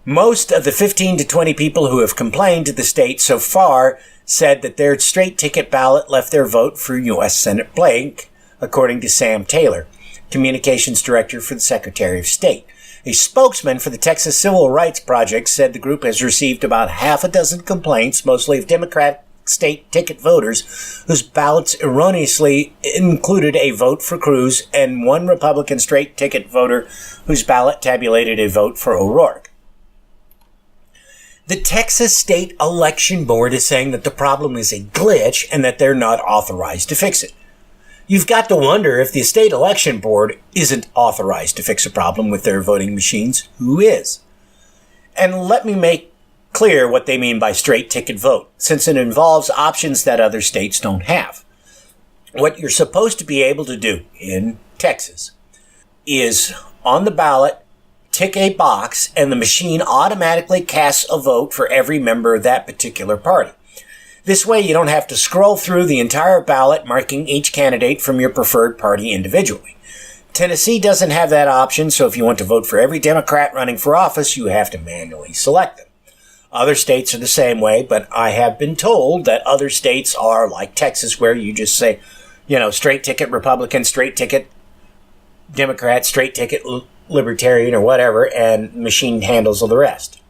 Most of the 15 to 20 people who have complained to the state so far said that their straight-ticket ballot left their vote for U.S. Senate blank, according to Sam Taylor, communications director for the Secretary of State. A spokesman for the Texas Civil Rights Project said the group has received about half a dozen complaints, mostly of Democratic state ticket voters, whose ballots erroneously included a vote for Cruz, and one Republican straight ticket voter whose ballot tabulated a vote for O'Rourke. The Texas State Election Board is saying that the problem is a glitch and that they're not authorized to fix it. You've got to wonder, if the State Election Board isn't authorized to fix a problem with their voting machines, who is? And let me make clear what they mean by straight ticket vote, since it involves options that other states don't have. What you're supposed to be able to do in Texas is, on the ballot, tick a box, and the machine automatically casts a vote for every member of that particular party. This way, you don't have to scroll through the entire ballot marking each candidate from your preferred party individually. Tennessee doesn't have that option, so if you want to vote for every Democrat running for office, you have to manually select them. Other states are the same way, but I have been told that other states are like Texas, where you just say, straight ticket Republican, straight ticket Democrat, straight ticket Libertarian, or whatever, and machine handles all the rest.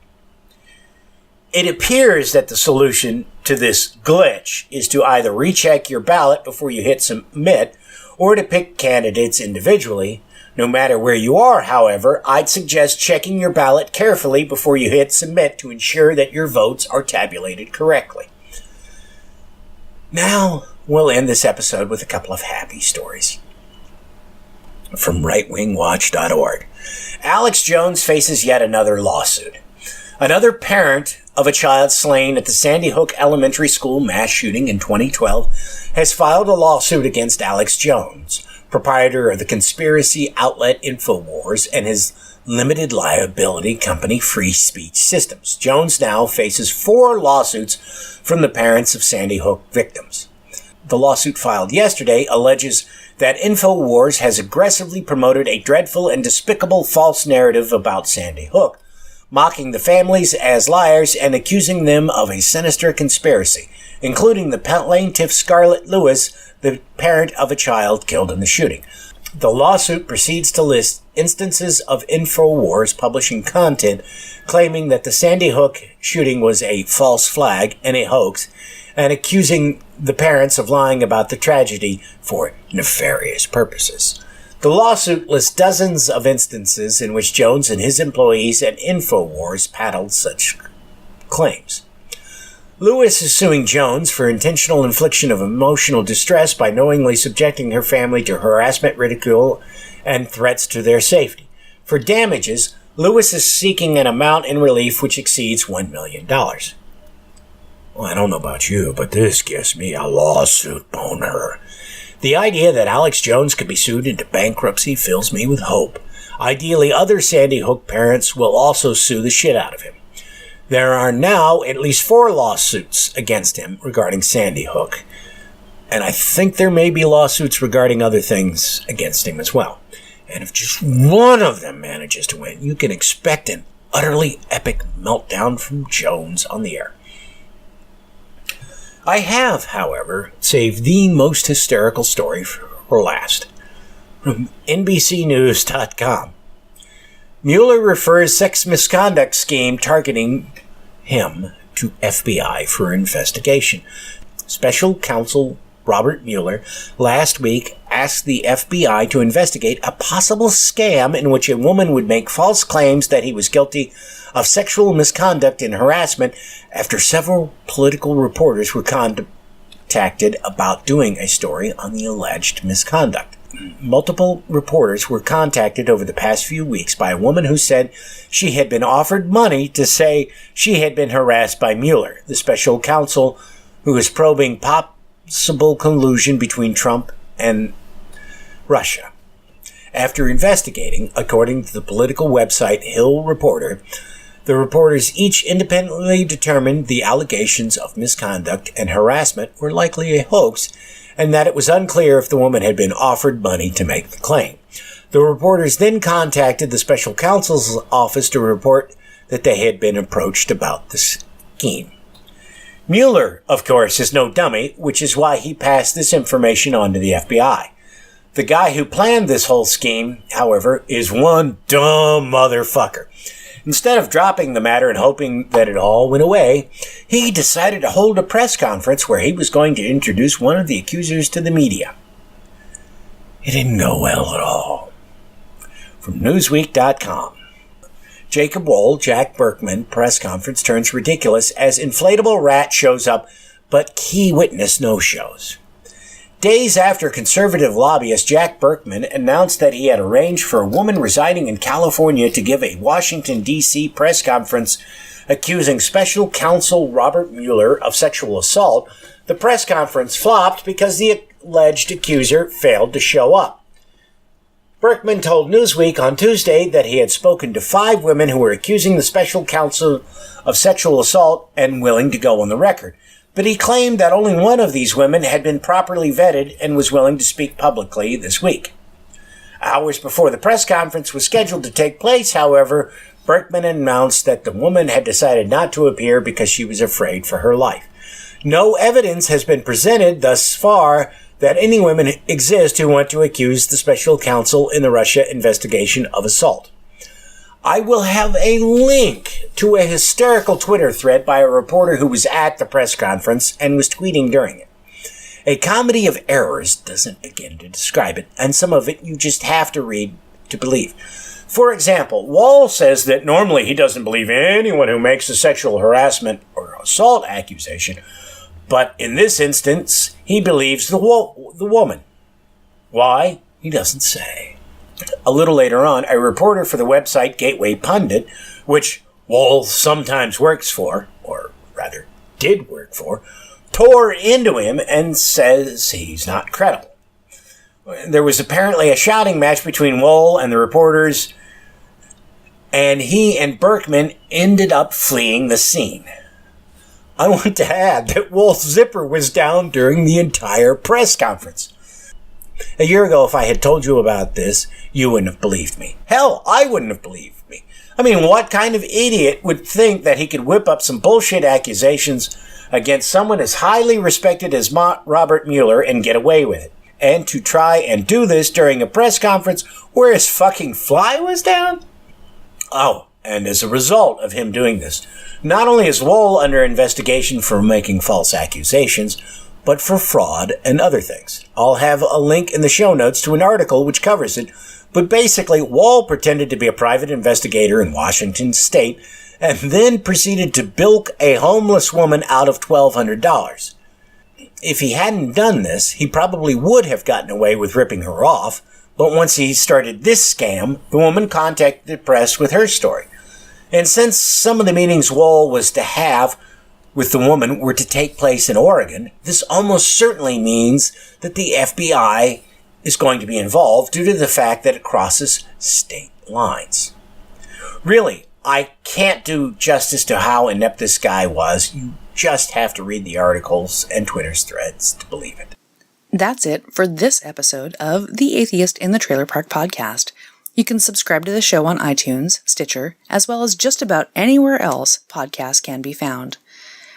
It appears that the solution to this glitch is to either recheck your ballot before you hit submit, or to pick candidates individually. No matter where you are, however, I'd suggest checking your ballot carefully before you hit submit to ensure that your votes are tabulated correctly. Now, we'll end this episode with a couple of happy stories. From rightwingwatch.org. Alex Jones faces yet another lawsuit. Another parent of a child slain at the Sandy Hook Elementary School mass shooting in 2012 has filed a lawsuit against Alex Jones, proprietor of the conspiracy outlet InfoWars, and his limited liability company Free Speech Systems. Jones now faces 4 lawsuits from the parents of Sandy Hook victims. The lawsuit filed yesterday alleges that InfoWars has aggressively promoted a dreadful and despicable false narrative about Sandy Hook, mocking the families as liars and accusing them of a sinister conspiracy, including the plaintiff Scarlett Lewis, the parent of a child killed in the shooting. The lawsuit proceeds to list instances of InfoWars publishing content claiming that the Sandy Hook shooting was a false flag and a hoax, and accusing the parents of lying about the tragedy for nefarious purposes. The lawsuit lists dozens of instances in which Jones and his employees at InfoWars peddled such claims. Lewis is suing Jones for intentional infliction of emotional distress by knowingly subjecting her family to harassment, ridicule, and threats to their safety. For damages, Lewis is seeking an amount in relief which exceeds $1 million. Well, I don't know about you, but this gives me a lawsuit boner. The idea that Alex Jones could be sued into bankruptcy fills me with hope. Ideally, other Sandy Hook parents will also sue the shit out of him. There are now at least 4 lawsuits against him regarding Sandy Hook, and I think there may be lawsuits regarding other things against him as well. And if just one of them manages to win, you can expect an utterly epic meltdown from Jones on the air. I have, however, saved the most hysterical story for last. From NBCNews.com. Mueller refers sex misconduct scheme targeting him to FBI for investigation. Special counsel Robert Mueller, last week asked the FBI to investigate a possible scam in which a woman would make false claims that he was guilty of sexual misconduct and harassment after several political reporters were contacted about doing a story on the alleged misconduct. Multiple reporters were contacted over the past few weeks by a woman who said she had been offered money to say she had been harassed by Mueller, the special counsel who is probing possible collusion between Trump and Russia. After investigating, according to the political website Hill Reporter, the reporters each independently determined the allegations of misconduct and harassment were likely a hoax, and that it was unclear if the woman had been offered money to make the claim. The reporters then contacted the special counsel's office to report that they had been approached about the scheme. Mueller, of course, is no dummy, which is why he passed this information on to the FBI. The guy who planned this whole scheme, however, is one dumb motherfucker. Instead of dropping the matter and hoping that it all went away, he decided to hold a press conference where he was going to introduce one of the accusers to the media. It didn't go well at all. From Newsweek.com. Jacob Wohl, Jack Burkman press conference turns ridiculous as inflatable rat shows up, but key witness no-shows. Days after conservative lobbyist Jack Burkman announced that he had arranged for a woman residing in California to give a Washington, D.C. press conference accusing special counsel Robert Mueller of sexual assault, the press conference flopped because the alleged accuser failed to show up. Burkman told Newsweek on Tuesday that he had spoken to 5 women who were accusing the special counsel of sexual assault and willing to go on the record. But he claimed that only one of these women had been properly vetted and was willing to speak publicly this week. Hours before the press conference was scheduled to take place, however, Burkman announced that the woman had decided not to appear because she was afraid for her life. No evidence has been presented thus far that any women exist who want to accuse the special counsel in the Russia investigation of assault. I will have a link to a hysterical Twitter thread by a reporter who was at the press conference and was tweeting during it. A comedy of errors doesn't begin to describe it, and some of it you just have to read to believe. For example, Wohl says that normally he doesn't believe anyone who makes a sexual harassment or assault accusation, but in this instance, he believes the woman. Why? He doesn't say. A little later on, a reporter for the website Gateway Pundit, which Wohl sometimes works for, or rather did work for, tore into him and says he's not credible. There was apparently a shouting match between Wohl and the reporters, and he and Burkman ended up fleeing the scene. I want to add that Wohl's zipper was down during the entire press conference. A year ago, if I had told you about this, you wouldn't have believed me. Hell, I wouldn't have believed me. I mean, what kind of idiot would think that he could whip up some bullshit accusations against someone as highly respected as Robert Mueller and get away with it? And to try and do this during a press conference where his fucking fly was down? Oh, and as a result of him doing this, not only is Wohl under investigation for making false accusations, but for fraud and other things. I'll have a link in the show notes to an article which covers it, but basically, Wohl pretended to be a private investigator in Washington state and then proceeded to bilk a homeless woman out of $1,200. If he hadn't done this, he probably would have gotten away with ripping her off, but once he started this scam, the woman contacted the press with her story. And since some of the meetings Wohl was to have with the woman were to take place in Oregon, this almost certainly means that the FBI is going to be involved due to the fact that it crosses state lines. Really, I can't do justice to how inept this guy was. You just have to read the articles and Twitter's threads to believe it. That's it for this episode of The Atheist in the Trailer Park Podcast. You can subscribe to the show on iTunes, Stitcher, as well as just about anywhere else podcasts can be found.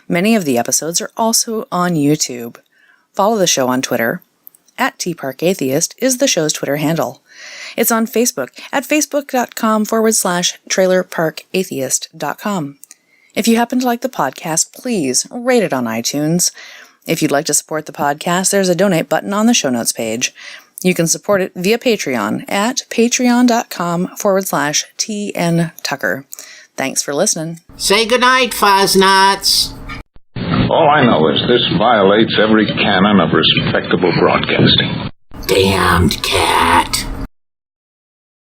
Many of the episodes are also on YouTube. Follow the show on Twitter. @TParkAtheist is the show's Twitter handle. It's on Facebook at facebook.com/trailerparkatheist.com. If you happen to like the podcast, please rate it on iTunes. If you'd like to support the podcast, there's a donate button on the show notes page. You can support it via Patreon at patreon.com/TN Tucker. Thanks for listening. Say goodnight, Fuzz-Nuts. All I know is this violates every canon of respectable broadcasting. Damned cat.